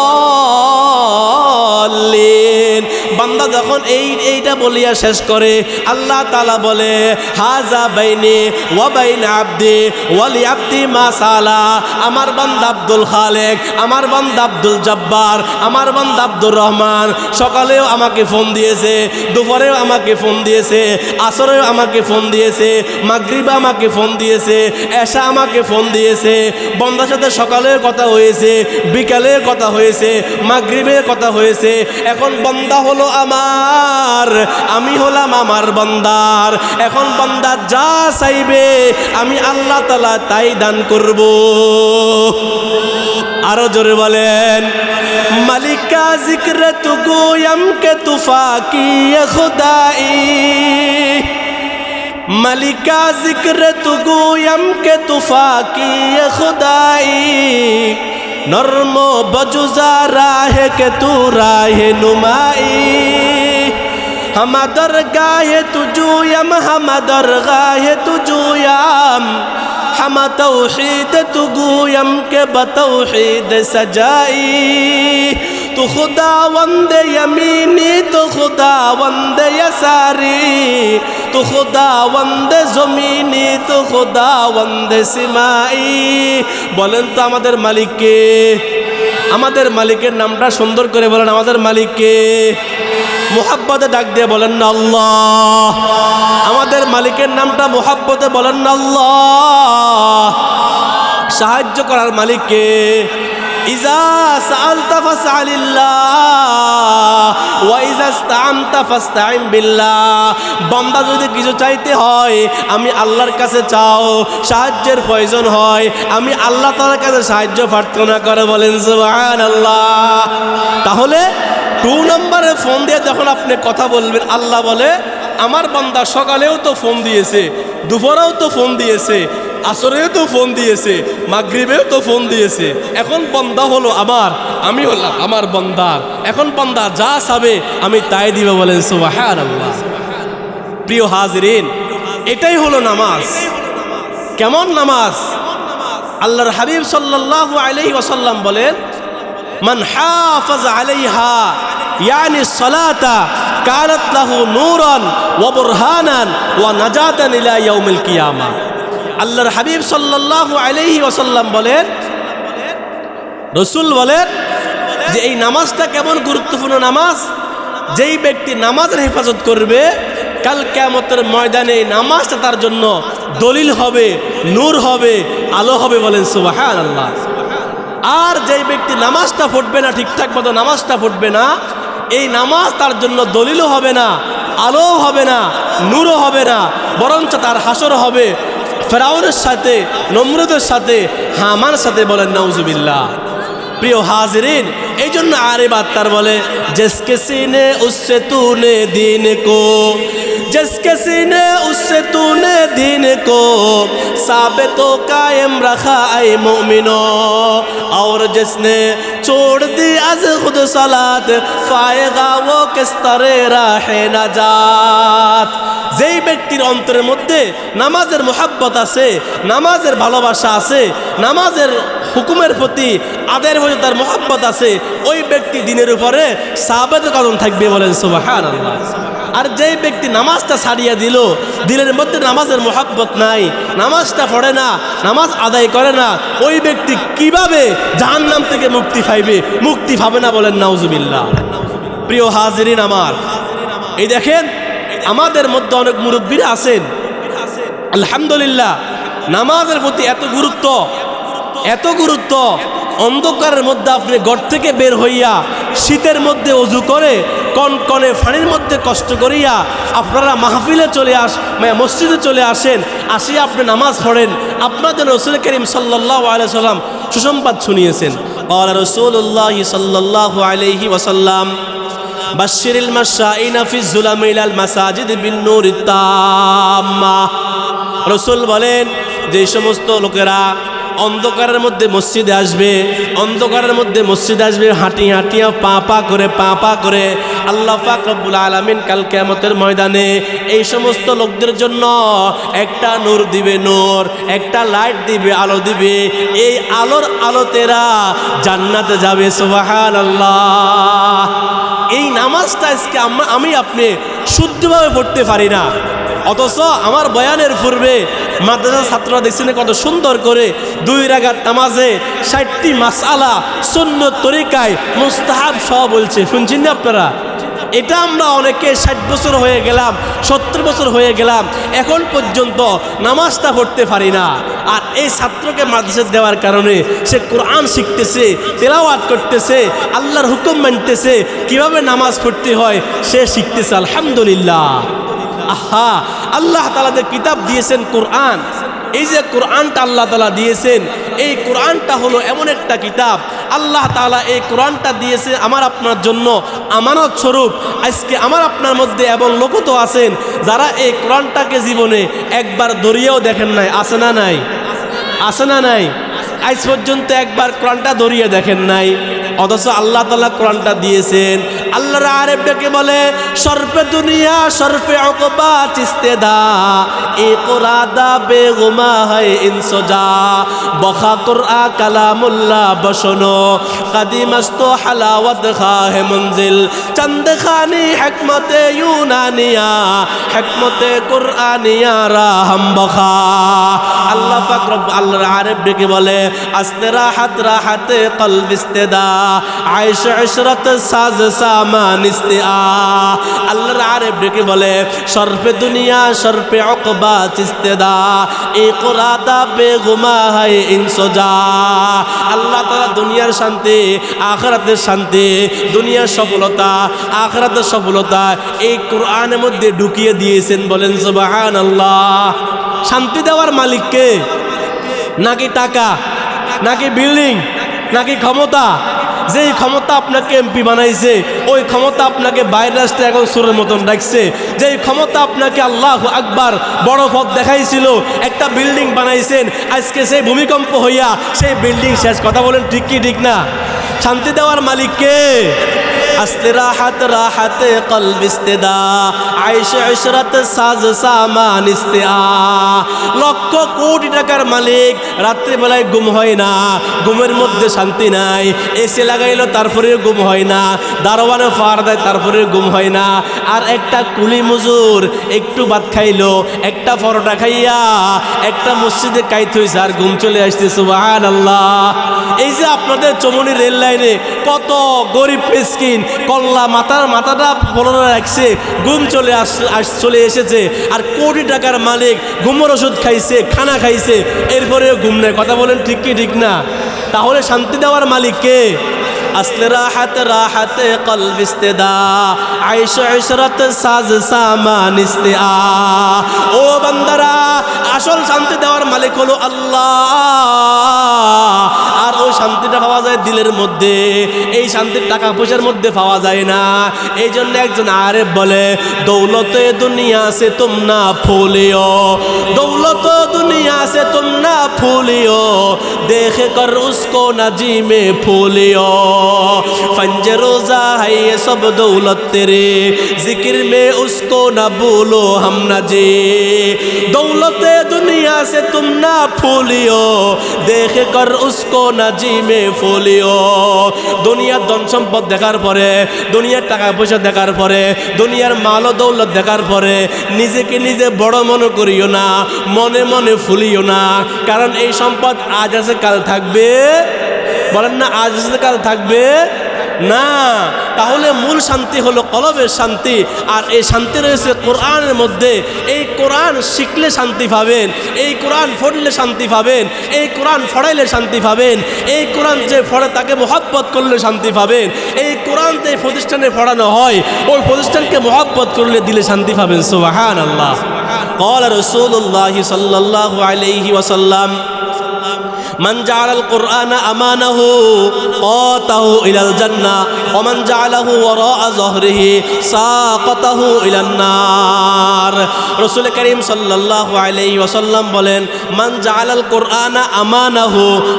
বান্দা যখন এইটা বলিয়া শেষ করে আল্লাহ তাআলা বলে হাযা বাইনি ওয়া বাইনা আব্দি ওয়া লি আব্দি মা সালা, আমার বান্দা আব্দুল খালেক, আমার বান্দা আব্দুল জব্বার, আমার বান্দা আব্দুর রহমান সকালেও আমাকে ফোন দিয়েছে, দুপুরেও আমাকে ফোন দিয়েছে, আসরেও আমাকে ফোন দিয়েছে, মাগরিবে আমাকে ফোন দিয়েছে, এশা আমাকে ফোন দিয়েছে। বান্দার সাথে সকালের কথা হয়েছে, বিকালের কথা হয়েছে, মাগরিবের কথা হয়েছে। এখন বান্দা হলো আমার, আমি হলাম আমার বান্দার। এখন বান্দা যা চাইবে আমি আল্লাহ তাআলা তাই দান করব। আরো জোরে বলেন মালিকা জিক্র তু গোয়ম কে তুফাকি খুদাই, মালিকা জিক্র তু গোয়ম কে তুফাকি খুদাই, নরম বজুজা রাহে কে তু রাহে নুমাই, হামাদর গায়ে তুজুয়ম হামাদর গায়ে তুজুয়ম, হামা তৌহিদ তুগুয়ম কে বতৌহিদ সজাই, তু খুদাवंद यमीनी तु खुदावंद यसारी, तु खुदावंद जमीनी तु खुदावंद सिमाई। বলেন তো আমাদের মালিক কে? আমাদের মালিকের নামটা সুন্দর করে বলেন, আমাদের মালিক কে? মুহাব্বতে ডাক দিয়ে বলেন না আল্লাহ। আমাদের মালিকের নামটা মুহাব্বতে বলেন না আল্লাহ। সাহায্য করার মালিক কে? ইজা সাআলতা ফাসআলিল্লাহ ওয়া ইজা ইসতাআনতা ফাসতাইন বিল্লাহ। বান্দা যদি কিছু চাইতে হয় আমি আল্লাহর কাছে চাও, সাহায্যের প্রয়োজন হয় আমি আল্লাহ তাআলার কাছে সাহায্য প্রার্থনা করে, বলেন সুবহানাল্লাহ। তাহলে 2 নম্বরে ফোন দিয়ে যখন আপনি কথা বলবেন, আল্লাহ বলে আমার বান্দা সকালেও তো ফোন দিয়েছে, দুপুরেও তো ফোন দিয়েছে, আসরেও তো ফোন দিয়েছে, মাগরিবেও তো ফোন দিয়েছে। এখন বান্দা হলো আমার, আমি হলাম আমার বান্দার। এখন বান্দা যা চাবে আমি তাই দিব, বলেন সুবহানাল্লাহ। প্রিয় হাজিরিন, এটাই হলো নামাজ। কেমন নামাজ? আল্লাহর হাবিব সাল্লাল্লাহু আলাইহি ওয়াসাল্লাম বলেন মান হাফাজ আলাইহা ইয়ানি সালাতা কানাত লাহু নূরান ওয়া বুরহানান ওয়া নাজাতান ইলা ইয়াউমিল কিয়ামা। আল্লাহর হাবিব সাল্লাল্লাহু আলাইহি ওয়াসাল্লাম বলেন, রাসূল বলেন যে এই নামাজটা কেমন গুরুত্বপূর্ণ নামাজ। যেই ব্যক্তি নামাজের হেফাজত করবে কাল কিয়ামতের ময়দানে এই নামাজটা তার জন্য দলিল হবে, নূর হবে, আলো হবে, বলেন সুবহানাল্লাহ। আর যেই ব্যক্তি নামাজটা পড়বে না, ঠিকঠাক মতো নামাজটা পড়বে না, এই নামাজ তার জন্য দলিলও হবে না, আলোও হবে না, নূরও হবে না, বরঞ্চ তার হাসর হবে ফেরাউনের সাথে, নমরুদের সাথে, হামানের সাথে, বলেন নাউজুবিল্লাহ। প্রিয় হাজিরিন, এই জন্য আরিফ আত্তার বলে জিসকে সিনে উসসে তুনে দিন কো, जिसके सीने उससे तूने दीन को साबित कायम रखा ऐ मोमिनो, और जिसने छोड़ दी अज खुद सलात पाएगा वो किस तरह राहे नजात। যেই ব্যক্তির অন্তরের মধ্যে নামাজের মোহাব্বত আছে, নামাজের ভালোবাসা আছে, নামাজের হুকুমের প্রতি আদের হয়ে তার মোহাব্বত আছে, ওই ব্যক্তি দিনের উপরে সাবিত কদম থাকবে, বলেন সুবহানাল্লাহ। আর যেই ব্যক্তি নামাজটা ছাড়িয়ে দিল, দিলের মধ্যে নামাজের মোহাব্বত নাই, নামাজটা পড়ে না, নামাজ আদায় করে না, ওই ব্যক্তি কিভাবে জাহান্নাম থেকে মুক্তি পাইবে? মুক্তি পাবে না, বলেন নাউজুবিল্লাহ। প্রিয় হাজিরিন আমার, এই দেখেন আমাদের মধ্যে অনেক মুরব্বীরা আছেন, আলহামদুলিল্লাহ, নামাজের প্রতি এত গুরুত্ব, অন্ধকারের মধ্যে আপনি ঘর থেকে বের হইয়া শীতের মধ্যে ওযু করে কনকনে পানির মধ্যে কষ্ট করিয়া আপনারা মাহফিলে চলে মসজিদে চলে আসেন, আসিয়া আপনি নামাজ পড়েন। আপনাদের রাসূল করিম সাল্লাল্লাহু আলাইহি ওয়াসাল্লাম সুসংবাদ শুনিয়েছেন। ক্বালা রাসূলুল্লাহি সাল্লাল্লাহু আলাইহি ওয়াসাল্লাম বাশশিরিল মাশাইনা ফি যুলামি ইলাল মাসাজিদ বিন নূরিত তাম্মা। রাসূল বলেন, যে সমস্ত লোকেরা অন্ধকারের মধ্যে মসজিদে আসবে, অন্ধকারের মধ্যে মসজিদে আসবে হাঁটিয়া পা করে আল্লাহ পাক রব্বুল আলামিন কাল কিয়ামতের ময়দানে এই সমস্ত লোকদের জন্য একটা নূর দিবে, একটা লাইট দিবে, আলো দিবে। এই আলোর আলোতেরা জান্নাতে যাবে, সুবহানাল্লাহ। এই নামাজটা আজকে আমি আপনি শুদ্ধভাবে পড়তে পারি না, অথচ আমার বয়ানের পূর্বে মাদ্রাসা ছাত্ররা দেখছেন কত সুন্দর করে 2 রাকাত নামাজে 60টি মাসআলা সুন্নত তরিকায় মুস্তাহাব সহ বলছে, শুনছেন না আপনারা? এটা আমরা অনেকে 60 বছর হয়ে গেলাম, 70 বছর হয়ে গেলাম, এখন পর্যন্ত নামাজটা পড়তে পারি না। আর এই ছাত্রকে মাদ্রাসা দেওয়ার কারণে সে কোরআন শিখতেছে, তেলাওয়াত করতেছে, আল্লাহর হুকুম মানতেছে, কিভাবে নামাজ পড়তে হয় সে শিখতেছে, আলহামদুলিল্লাহ। আহা, আল্লাহ তাআলা যে কিতাব দিয়েছেন কোরআন, এই যে কোরআনটা আল্লাহ তাআলা দিয়েছেন, এই কোরআনটা হলো এমন একটা কিতাব, আল্লাহ তাআলা এই কোরআনটা দিয়েছে আমার আপনার জন্য আমানত স্বরূপ। আজকে আমার আপনার মধ্যে এবং লোক তো আছেন যারা এই কোরআনটাকে জীবনে একবার ধরিয়েও দেখেন নাই, আছে না নাই? আছে না নাই? আজ পর্যন্ত একবার কোরআনটা ধরিয়ে দেখেন নাই, অথচ আল্লাহ তাআলা কোরআনটা দিয়েছেন। আল্লাহর আরেফ ডেকে বলে শরফে দুনিয়া শরফে উকবা চিস্তেদা ইকরাদা বেগুমা হয় ইনসজা বখা কুরআ কালামুল্লাহ বসনো কদিমস্ত হালাওয়াত খাহে মঞ্জিল চন্দ খানি হিকমতে ইউনানিয়া হিকমতে কুরআনিয়া রাহম বখা। আল্লাহ পাক রব আল্লাহর আরেফ ডেকে বলে আস্তে রাহাতে কলব ইস্তেদা আয়েশ ইশরাত সাজ সামান ইস্তিআ। আল্লাহর আরেফ ডেকে বলে শরফে দুনিয়া শরফে উকবা চিস্তেদা ইকরাদা বেগুমা হয় ইনসজা। আল্লাহ তাআলা দুনিয়ার শান্তি আখিরাতের শান্তি, দুনিয়ার সফলতা আখিরাতের সফলতা এই কোরআনের মধ্যে ঢুকিয়ে দিয়েছেন, বলেন সুবহানাল্লাহ। শান্তি দেওয়ার মালিক কে? নাকি টাকা, নাকি বিল্ডিং, নাকি ক্ষমতা? যেই ক্ষমতা আপনাকে এমপি বানাইছে, ওই ক্ষমতা আপনাকে বাইরের রাস্তায় এখন সুরের মতন ডাকছে। যেই ক্ষমতা আপনাকে আল্লাহু আকবার বড় পথ দেখাইছিল, একটা বিল্ডিং বানাইছেন, আজকে সেই ভূমিকম্প হইয়া সেই বিল্ডিং শেষ। কথা বলেন ঠিক কি ঠিক না? শান্তি দেওয়ার মালিক কে? আস্তে রাহাতে কলব ইস্তেদা আয়েশ ইশরাত সাজ সামান ইস্তিআ। লক্ষ কোটি টাকার মালিক, রাত্রে বেলায় ঘুম হয় না, ঘুমের মধ্যে শান্তি নাই, এসি লাগাইলো তারপরে ঘুম হয় না, দারোয়ানে ফার দেয় তারপরে ঘুম হয় না। আর একটা কুলি মজুর একটু ভাত খাইলো, একটা পরোটা খাইয়া একটা মসজিদে কাইত হইছে আর ঘুম চলে আসছে, সুবহানাল্লাহ। এই যে আপনাদের চমনি রেল লাইনে কত গরিব মিসকিন কল্লা মাথাটা পলনে রাখছে, ঘুম চলে এসেছে, আর কোটি টাকার মালিক ঘুমের ওষুধ খাইছে, খানা খাইছে, এরপরেও ঘুম নেই। কথা বলেন ঠিক কি ঠিক না? তাহলে শান্তি দেওয়ার মালিক কে? আসল রাহাত রাহাতে কলব ইস্তেদা আইশ ইশরত সাজ সামান ইস্তেআ ও বান্দারা আসল শান্তি দেওয়ার মালিক হলো আল্লাহ আর ওই শান্তিটা পাওয়া যায় দিলের মধ্যে এই শান্তির টাকা পয়সার মধ্যে পাওয়া যায় না এই জন্য একজন আরেফ বলে দৌলতে দুনিয়া সে তুম না ফুলিও দৌলত দুনিয়া সে তুম না ফুলিও देख कर उसको नजी में फूलियो फंज रोजा है ये सब दौलत तेरे जिक्र में उसको न भूलो हम नजी दौलत दुनिया से तुम ना फूलियो देख कर उसको नजी में फूलियो दुनिया धन सम्पद देखार परे दुनियार टाका पयसा देखार परे दुनियार माल ও दौलत देखार परे নিজেকে নিজে বড় মনে করিও না মনে মনে ফুলিও না কারণ এই সম্পদ আজ আছে কাল থাকবে বলেন না আজ আছে কাল থাকবে না তাহলে মূল শান্তি হলো কলবের শান্তি আর এই শান্তি রয়েছে কোরআনের মধ্যে এই কোরআন শিখলে শান্তি পাবেন এই কোরআন পড়লে শান্তি পাবেন এই কোরআন পড়াইলে শান্তি পাবেন এই কোরআন যে পড়ে তাকে মহব্বত করলে শান্তি পাবেন এই কোরআন যে প্রতিষ্ঠানে পড়ানো হয় ওই প্রতিষ্ঠানকে মহব্বত করলে দিলে শান্তি পাবেন সুবহানাল্লাহ قال رسول الله صلى الله عليه وسلم من جعل القرآن أمانه قاته إلى الجنة ومن جعله وراء ظهره ساقطه إلى النار رسول كريم صلى الله عليه وسلم বলেন من جعل القرآن أمانه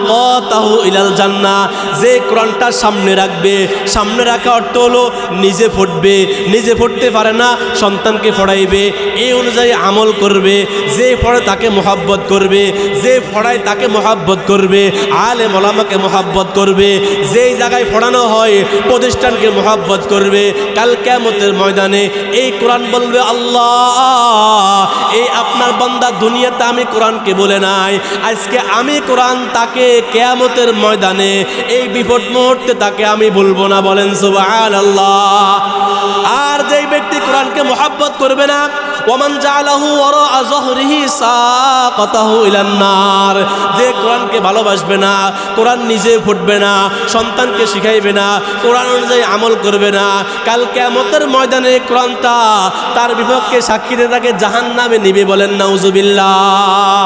قاته إلى الجنة যে কোরআনটা সামনে রাখবে সামনে রাখা অর্থ হলো নিজে পড়বে নিজে পড়তে পারে না সন্তানকে পড়াইবে এই অনুযায়ী আমল করবে যে পড়ে তাকে মহব্বত করবে যে পড়ায় তাকে মহব্বত করবে আলেম ওলামাকে মহব্বত করবে যেই জায়গায় পড়ানো হয় প্রতিষ্ঠানকে মহব্বত করবে কাল কিয়ামতের ময়দানে এই কোরআন বলবে আল্লাহ এই আপনার বান্দা দুনিয়াতে আমি কোরআনকে বলে নাই আজকে আমি কোরআন তাকে কিয়ামতের ময়দানে এই বিপদ মুহূর্তে তাকে আমি বলবো না বলেন সুবহানাল্লাহ আর যেই ব্যক্তি কোরআনকে মহব্বত করবে না ওমান জালাহু ওয়ারা যহরিহি সাকাতাহু ইলান নার যে কোরআনকে ভালোবাসবে না কোরআন নিজে পড়বে না সন্তানকে শিখাইবে না কোরআন অনুযায়ী আমল করবে না কাল কিয়ামতের ময়দানে কোরআনটা তার বিপক্ষে সাক্ষী দিয়ে তাকে জাহান্নামে নিবে বলেন নাউজুবিল্লাহ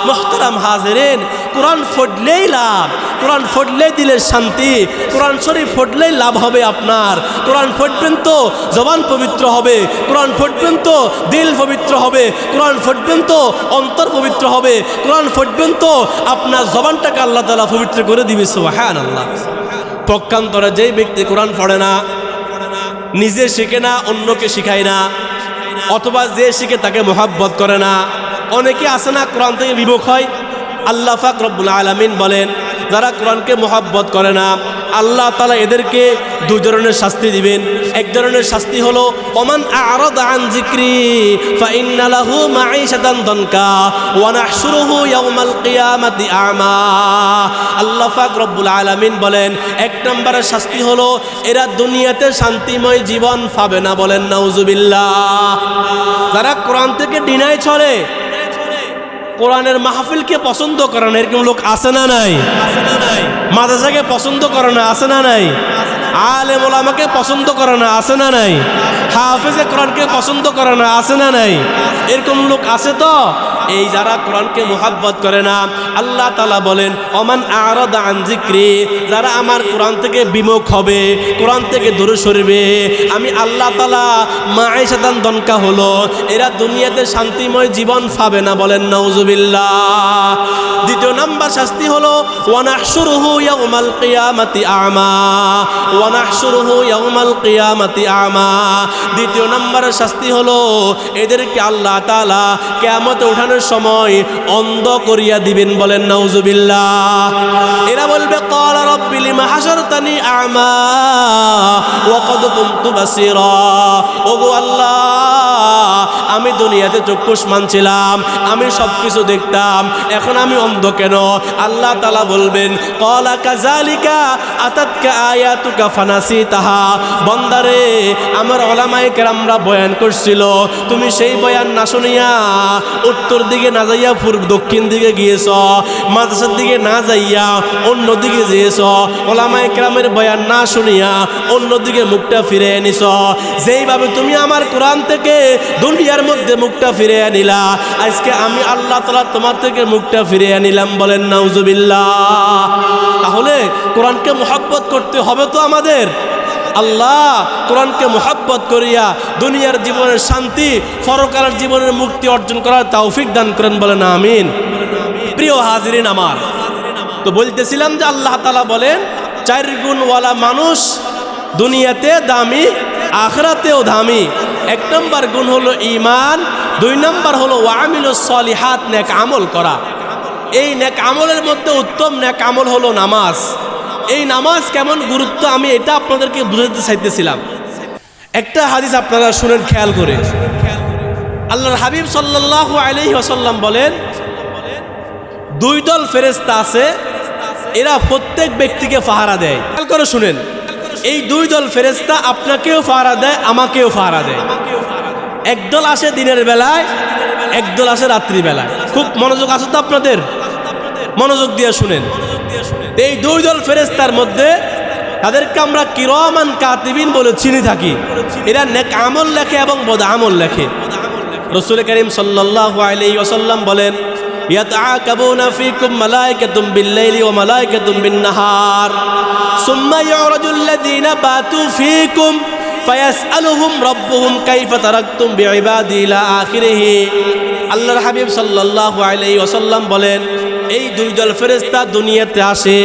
মুহতারাম হাজিরিন কোরআন পড়লেই লাভ কোরআন পড়লেই দিলের শান্তি কোরআন শরীফ পড়লেই লাভ হবে আপনার কোরআন পড়বেন তো জবান পবিত্র হবে কোরআন পড়বেন তো দিল পবিত্র হবে কোরআন পড়বেন তো অন্তর পবিত্র হবে কোরআন পড়বেন তো আপনার জবানটাকে আল্লাহ তাআলা পবিত্র করে দিবে সুবহানাল্লাহ পক্ষান্তরে যেই ব্যক্তি কোরআন পড়ে না নিজে শিখে না অন্যকে শিখায় না অথবা যে শিখে তাকে মহব্বত করে না অনেকে আছে না কোরআন থেকে বিমুখ হয় আল্লাহ পাক রব্বুল আলামিন বলেন যারা কোরআনকে মহব্বত করে না আল্লাহ তাআলা এদেরকে দুই ধরনের শাস্তি দিবেন এক ধরনের শাস্তি হলো ওমান আ'রাদা আন যিকরি ফাইন্না লাহু মাঈশাতান দানকা ওয়া নাহশুরুহু ইয়াওমাল কিয়ামাতি আ'মা আল্লাহ পাক রব্বুল আলামিন বলেন এক নম্বরের শাস্তি হলো এরা দুনিয়াতে শান্তিময় জীবন পাবে না বলেন নাউজুবিল্লাহ যারা কোরআন থেকে ডিনাই চলে কোরআনের মাহফিলকে পছন্দ করে না এরকম লোক আছে না নাই মাদ্রাসাকে পছন্দ করে না আছে না নাই আলেম ওলামাকে পছন্দ করে না আছে না নাই হাফেজে কোরআনকে পছন্দ করে না আছে না নাই এরকম লোক আছে তো এই যারা কোরআনকে মুহাব্বত করে না আল্লাহ তাআলা বলেন ওমান আ'রাদা আন যিকরি যারা আমার কোরআন থেকে বিমুখ হবে কোরআন থেকে দূরে সরবে আমি আল্লাহ তাআলা মাঈশাতান দনকা হলো এরা দুনিয়াতে শান্তিময় জীবন পাবে না বলেন নাউজুবিল্লাহ দ্বিতীয় নাম্বার শাস্তি হলো ওয়া নাহশুরুহু ইয়াওমাল কিয়ামাতি আ'মা ওয়া নাহশুরুহু ইয়াওমাল কিয়ামাতি আ'মা দ্বিতীয় নাম্বারের শাস্তি হলো এদেরকে আল্লাহ তাআলা কিয়ামতে ওঠানোর সময় অন্ধ করিয়া দিবেন বলেন নাউজুবিল্লাহ এরা বলবে ক্বালা রাব্বি লিমা হাশারতানি আ'মা ওয়া ক্বাদ কুনতু বাসীরা ওগো আল্লাহ আমি দুনিয়াতে চক্ষুষ্মান ছিলাম, আমি সব কিছু দেখতাম, এখন আমি অন্ধ কেন? আল্লাহ তাআলা বলবেন ক্বালা কাযালিকা আতাতকা আয়াতুকা ফানাসিতাহা। বান্দারে, আমার উলামায়ে কেরামরা বয়ান করছিল, তুমি সেই বয়ান না শুনিয়া উত্তর দিকে না যাইয়া পূর্ব দক্ষিণ দিকে গিয়েছ, মাদ্রাসার দিকে না যাইয়া অন্য দিকে গিয়েছ, উলামায়ে কেরামের বয়ান না শুনিয়া অন্যদিকে মুখটা ফিরে নিছ। যেইভাবে তুমি আমার কোরআন থেকে দুনিয়ার মধ্যে মুখটা ফিরে আনিলা, আজকে আমি আল্লাহ তাআলা তোমার থেকে মুখটা ফিরে আনিলাম। বলেন নাউজুবিল্লাহ। তাহলে কোরআনকে মুহাব্বত করতে হবে তো আমাদের। আল্লাহ কোরআনকে মুহাব্বত করিয়া দুনিয়ার জীবনের শান্তি, পরকালের জীবনের মুক্তি অর্জন করার তৌফিক দান করেন। বলেন আমিন। প্রিয় হাজিরিন আমার, তো বলতেছিলাম যে আল্লাহ তাআলা বলেন 4 গুণওয়ালা মানুষ দুনিয়াতে দামি, আখিরাতেও দামি। 1 নম্বর গুণ হলো ঈমান, 2 নম্বর হলো ওয়ামিলুস সলিহাত, নেক আমল করা। এই নেক আমলের মধ্যে উত্তম নেক আমল হলো নামাজ। এই নামাজ কেমন গুরুত্ব আমি এটা আপনাদেরকে বুঝাতে চাইতেছিলাম। একটা হাদিস আপনারা শুনেন খেয়াল করে। আল্লাহর হাবিব সাল্লাল্লাহু আলাইহি ওয়াসাল্লাম বলেন 2 দল ফেরেশতা আছে, এরা প্রত্যেক ব্যক্তিকে পাহারা দেয়। খেয়াল করে শুনেন, এই 2 দল ফেরেশতা আপনাকেও পাহারা দেয়, আমাকেও পাহারা দেয়। একদল আসে দিনের বেলায়, একদল আসে রাত্রি বেলায়। খুব মনোযোগ আছে তো আপনাদের? মনোযোগ দিয়ে শুনেন। এই 2 দল ফেরেশতার মধ্যে তাদেরকে আমরা কিরামান কাতিবিন বলে চিনি থাকি। এরা নেক আমল লেখে এবং বদ আমল লেখে। রাসূল করিম সাল্লাল্লাহু আলাইহি ওয়াসাল্লাম বলেন ইয়াতাআকাবুনা ফীকুম মালায়েকাতুম বিল-লাইলি ওয়া মালায়েকাতুম বিন-নাহার সুম্মা ইউরাজুল লাযীনা বাতু ফীকুম ফায়াসআলুহুম রাব্বুহুম কাইফা তারাকতুম বিইবাদি ইলা আখিরিহি। আল্লাহর হাবিব সাল্লাল্লাহু আলাইহি ওয়াসাল্লাম বলেন এই 2 দল ফেরেশতা দুনিয়াতে আসে,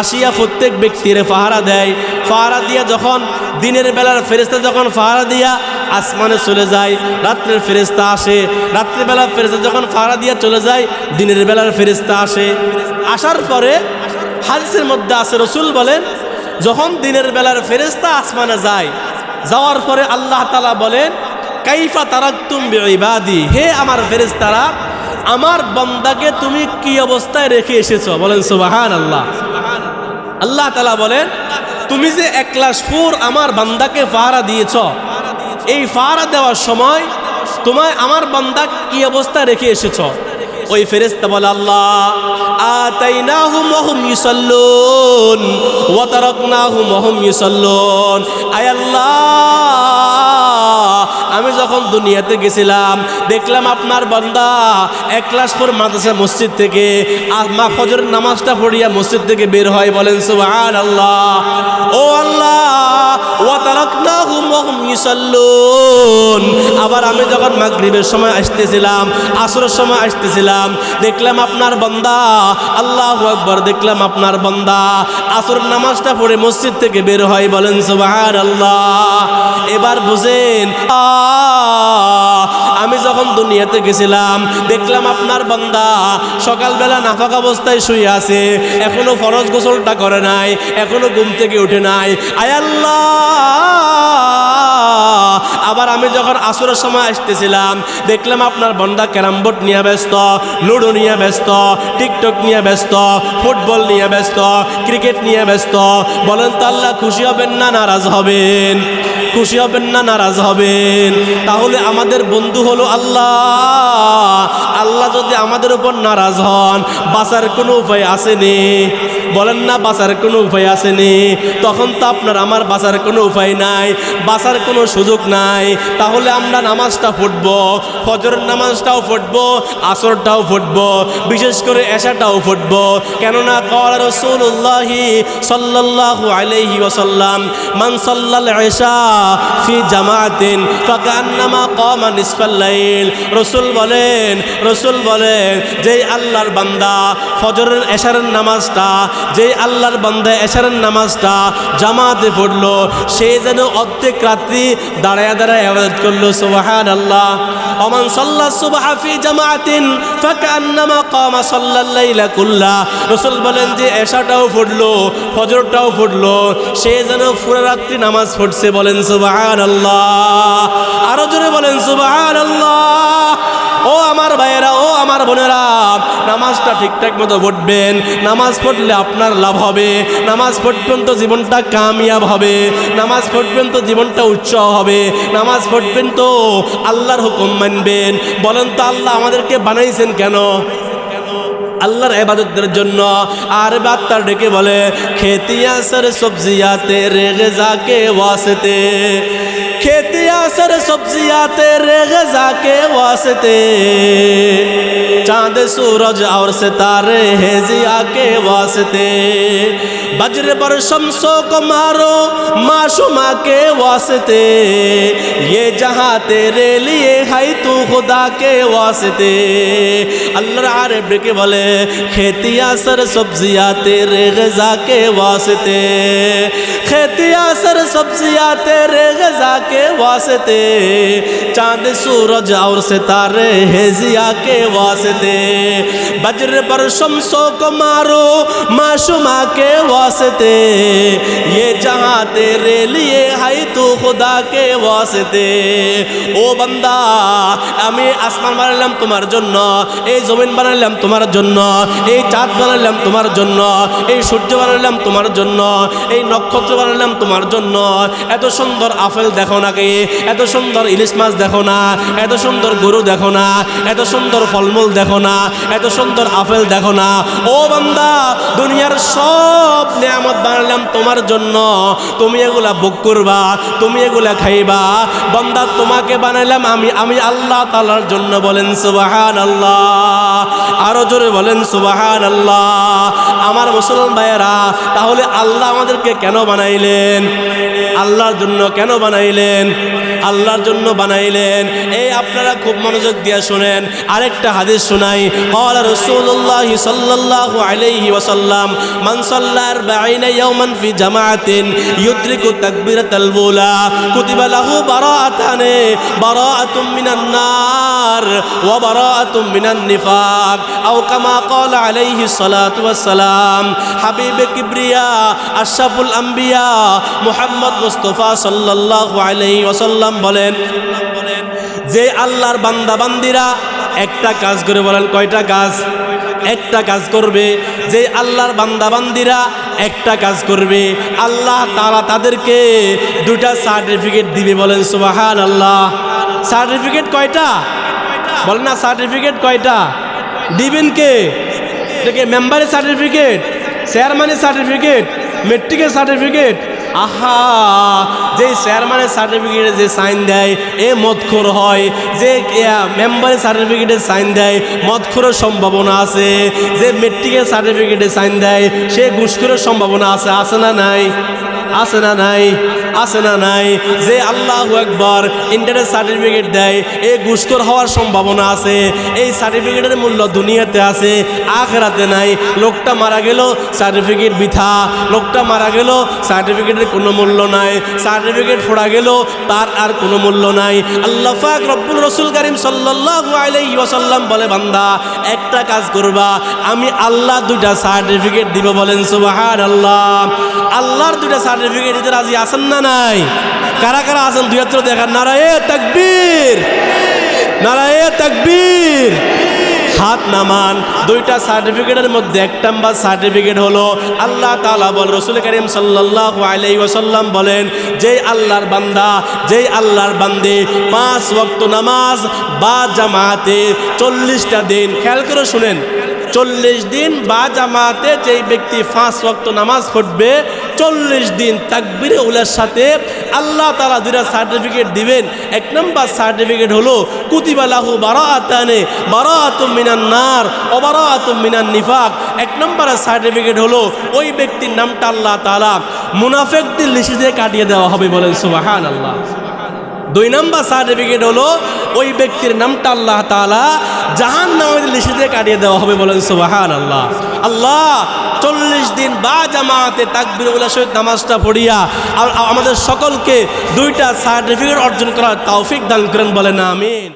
আসিয়া প্রত্যেক ব্যক্তির পাহারা দেয়। পাহারা দিয়া যখন দিনের বেলার ফেরেশতা যখন পাহারা দিয়া আসমানে চলে যায়, রাত্রের ফেরেশতা আসে। রাত্রিবেলার ফেরেশতা যখন পাহারা দিয়া চলে যায়, দিনের বেলার ফেরেশতা আসে। আসার পরে হাদিসের মধ্যে আছে, রাসূল বলেন যখন দিনের বেলার ফেরেশতা আসমানে যায়, যাওয়ার পরে আল্লাহ তাআলা বলেন কাইফা তারাকতুম বিইবাদি, হে আমার ফেরেশতারা, আমার বান্দাকে তুমি কি অবস্থায় রেখে এসেছো? বলেন সুবহানাল্লাহ। আল্লাহ তাআলা বলেন তুমি যে 1 লাখ ফুর আমার বান্দাকে পাহারা দিয়েছ, এই পাহারা দেওয়ার সময় তোমায় আমার বান্দা কি অবস্থায় রেখে এসেছো? ওই ফেরেশতা বলে আল্লাহ আতাইনাহুম ওয়া হুম ইউসাল্লুন ওয়া তারাকনাহুম ওয়া হুম ইউসাল্লুন। আয় আল্লাহ, আমি যখন দুনিয়াতে গেছিলাম দেখলাম আপনার বান্দা 1 ক্লাস পর মাদ্রাসা মসজিদ থেকে ফজরের নামাজটা পড়িয়া মসজিদ থেকে বের হয়। বলেন সুবহানাল্লাহ। ও আল্লাহ, ওয়া তারাকনাহুম ওয়া হুম ইউসাল্লুন। আবার আমি যখন মাগরিবের সময় আসতেছিলাম, আসরের সময় আসতেছিলাম, দেখলাম আপনার বান্দা, আল্লাহু আকবার, দেখলাম আপনার বান্দা আসরের নামাজটা পড়ে মসজিদ থেকে বের হয়। বলেন সুবহানাল্লাহ। এবার বুঝেন, আমি যখন দুনিয়াতে গেছিলাম দেখলাম আপনার বান্দা সকালবেলা নাফাক অবস্থায় শুয়ে আছে, এখনো ফরজ গোসলটা করে নাই, এখনো ঘুম থেকে উঠে নাই। আয় আল্লাহ, আবার আমি যখন আসরের সময় আসতেছিলাম দেখলাম আপনার বান্দা ক্যারাম বোর্ড নিয়ে ব্যস্ত, লুডো নিয়ে ব্যস্ত, টিকটক নিয়ে ব্যস্ত, ফুটবল নিয়ে ব্যস্ত, ক্রিকেট নিয়ে ব্যস্ত। বলেন তো আল্লাহ খুশি হবেন না নারাজ হবেন? খুশি হবেন না নারাজ হবেন? তাহলে আমাদের বন্ধু হলো আল্লাহ। আল্লাহ যদি আমাদের উপর নারাজ হন, বাঁচার কোনো উপায় আসেনি? বলেন না, বাঁচার কোনো উপায় আসেনি? তখন তো আপনার আমার বাঁচার কোনো উপায় নাই, বাঁচার কোনো সুযোগ নাই। তাহলে আমরা নামাজটা পড়বো, ফজরের নামাজটাও পড়বো, আসরটাও পড়বো, বিশেষ করে এশাটাও পড়বো। কেননা ক্বালা রাসূলুল্লাহি সাল্লাল্লাহু আলাইহি ওয়াসাল্লাম মান সাল্লাল ইশা ফি জামাআতিন ফাকান্নামা কামা নিসফাল লাইল। রাসূল বলেন যেই আল্লাহর বান্দা ফজরের এশারের নামাজটা, যেই আল্লাহর বান্দা এশারের নামাজটা জামাতে পড়লো, সে যেন অর্ধেক রাত্রি দাঁড়ায় দাঁড়ায় ইবাদত করলো। সুবহানাল্লাহ। ওমান সাল্লা সুবহা ফি জামাআতিন ফাকান্নামা কামা সাল্লাল লাইলা কুল্লা। রাসূল বলেন যে এশাটাও পড়লো, ফজরটাও পড়লো, সে যেন পুরো রাত্রি নামাজ পড়ছে। বলেন সুবহানাল্লাহ। আরো জোরে বলেন সুবহানাল্লাহ। বোনেরা, নামাজটা ঠিকঠাক মতো পড়বেন। নামাজ পড়লে আপনার লাভ হবে। নামাজ পড়বেন তো জীবনটা কামিয়াব হবে। নামাজ পড়বেন তো জীবনটা উৎসাহ হবে। নামাজ পড়বেন তো আল্লাহর হুকুম মানবেন। বলেন তো আল্লাহ আমাদেরকে বানাইছেন কেন? আল্লাহর ইবাদতের জন্য। আর বাত্তার ডেকে বলে খেতিয়া সর সবজিয়া তেরে গজা কে ওয়াস্তে, खेतिया सर सब्जियां तेरे गज़ा के वास्ते, चांद सूरज और सितारे हैं ज़िया के वास्ते, बज्र पर शम्सों को मारो माशुमा के वास्ते, ये जहां तेरे लिए है तू खुदा के वास्ते। अल्लाह आरिफ के बोले खेतिया सर सब्जियां तेरे गज़ा के वास्ते, खेतिया सर सब्जियां तेरे गज़ा के वास्ते, चांद सूरज और सितारे हैं ज़िया के वास्ते, बज्र पर शम्सों को मारो माशुमा के वास्ते, ये जहां तेरे लिए है तू खुदा के वास्ते। ओ बंदा আমি আসমান বানালাম তোমার জন্য, এই জমিন বানালাম তোমার জন্য, এই চাঁদ বানালাম তোমার জন্য, এই সূর্য বানালাম তোমার জন্য, এই নক্ষত্র বানালাম তোমার জন্য। এত সুন্দর আপেল দেখো না কে? এত সুন্দর ইলিশ মাছ দেখো না? এত সুন্দর গরু দেখো না? এত সুন্দর ফলমূল দেখো না? এত সুন্দর আপেল দেখো না? ও বান্দা, দুনিয়ার সব নিয়ামত বানালাম তোমার জন্য, তুমি এগুলা ভোগ করবা, তুমি এগুলা খাইবা। বান্দা তোমাকে বানাইলাম আমি আল্লাহ তাআলার জন্য। বলেন সুবহানাল্লাহ, আরো জোরে বলেন সুবহানাল্লাহ। আমার মুসলমান ভাইয়েরা, তাহলে আল্লাহ আমাদেরকে কেন বানাইলেন? আল্লাহর জন্য কেন বানাইলেন? আল্লাহর জন্য বানাইলেন। এই আপনারা খুব মনোযোগ দিয়ে শুনেন। আরেকটা হাদিস শোনাই। ক্বালা রাসূলুল্লাহ সাল্লাল্লাহু আলাইহি ওয়াসাল্লাম মান সাল্লা 40 ইয়াওমান ফি জামাআতিন ইউদরিকু তাকবীরাতাল উলা কুতিবা লাহু বারাআতুম মিনান নার ওয়া বারাআতুম মিনান নিফাক আও কামা ক্বালা আলাইহি সালাতু ওয়াসসালাম। হাবিবে কিবরিয়া আশরাফুল আম্বিয়া মুহাম্মদ মুস্তাফা সাল্লাল্লাহু আলাইহি ওয়াসাল্লাম বলেন, যে আল্লাহর বান্দা বান্দিরা একটা কাজ করে, বলেন কয়টা কাজ? একটা কাজ করবে। যে আল্লাহর বান্দা বান্দিরা একটা কাজ করবে, আল্লাহ তাআলা তাদেরকে দুটা সার্টিফিকেট দিবে। বলেন সুবহানাল্লাহ। সার্টিফিকেট কয়টা? বলেন না, সার্টিফিকেট কয়টা দিবেন? কে দেখে? মেম্বারের সার্টিফিকেট, চেয়ারম্যানের সার্টিফিকেট, মেট্রিকের সার্টিফিকেট। আহা, যে চেয়ারম্যানের সার্টিফিকেটে যে সাইন দেয় এ মদখোর হয়, যে মেম্বারের সার্টিফিকেটে সাইন দেয় মদখোরের সম্ভাবনা আছে, যে মেট্রিকের সার্টিফিকেটে সাইন দেয় সে ঘুষখোরের সম্ভাবনা আছে। আছে না নাই? আছে না নাই? আছে না নাই? যে আল্লাহু আকবার ইন্টারের সার্টিফিকেট দেয় এ ঘুষখোর হওয়ার সম্ভাবনা আছে। এই সার্টিফিকেটের মূল্য দুনিয়াতে আছে, আখিরাতে নাই। লোকটা মারা গেল, সার্টিফিকেট বৃথা। লোকটা মারা গেল, সার্টিফিকেটের কোনো মূল্য নাই। সার্টিফিকেট ফোড়া গেল, তার আর কোনো মূল্য নাই। আল্লাহ পাক রব্বুল রাসূল কারীম সাল্লাল্লাহু আলাইহি ওয়াসাল্লাম বলে, বান্দা একটা কাজ করবা, আমি আল্লাহ দুইটা সার্টিফিকেট দিব। বলেন সুবহানাল্লাহ। আল্লাহর দুইটা সার্টিফিকেট দিতে রাজি আছেন না নাই? কারা কারা আছেন? দুই হাত দেখান। নারায়ে তাকবীর, নারায়ে তাকবীর। হাত নামান। দুইটা সার্টিফিকেটের মধ্যে এক নাম্বার সার্টিফিকেট হলো আল্লাহ তাআলা বলেন, রাসূল কারীম সাল্লাল্লাহু আলাইহি ওয়াসাল্লাম বলেন, যেই আল্লাহর বান্দা, যেই আল্লাহর বান্দে 5 ওয়াক্ত নামাজ বা জামাতে 40টা দিন, খেয়াল করে শুনেন, 40 দিন বা জামাতে যেই ব্যক্তি 5 ওয়াক্ত নামাজ পড়বে 40 দিন তাকবীরে উলার সাথে, আল্লাহ তাআলা দুইটা সার্টিফিকেট দিবেন। এক নম্বর সার্টিফিকেট হলো কুতিবা লাহু বারাআতুম মিনান নার ওয়া বারাআতুম মিনান নিফাক। এক নম্বর সার্টিফিকেট হলো ওই ব্যক্তির নামটা আল্লাহ তাআলা মুনাফিকদের লিস্ট থেকে কাটিয়ে দেওয়া হবে। বলেন সুবহানাল্লাহ। 2 নম্বর সার্টিফিকেট হলো ওই ব্যক্তির নামটা আল্লাহ তাআলা জাহান্নামের লিস্ট থেকে কাটিয়ে দেওয়া হবে। বলেন সুবহানাল্লাহ। আল্লাহ 40 দিন বা জামাতে তাকবীরুল সহিত নামাজটা পড়িয়া আমাদের সকলকে দুইটা সার্টিফিকেট অর্জন করার তৌফিক দান করেন। বলেন আমিন।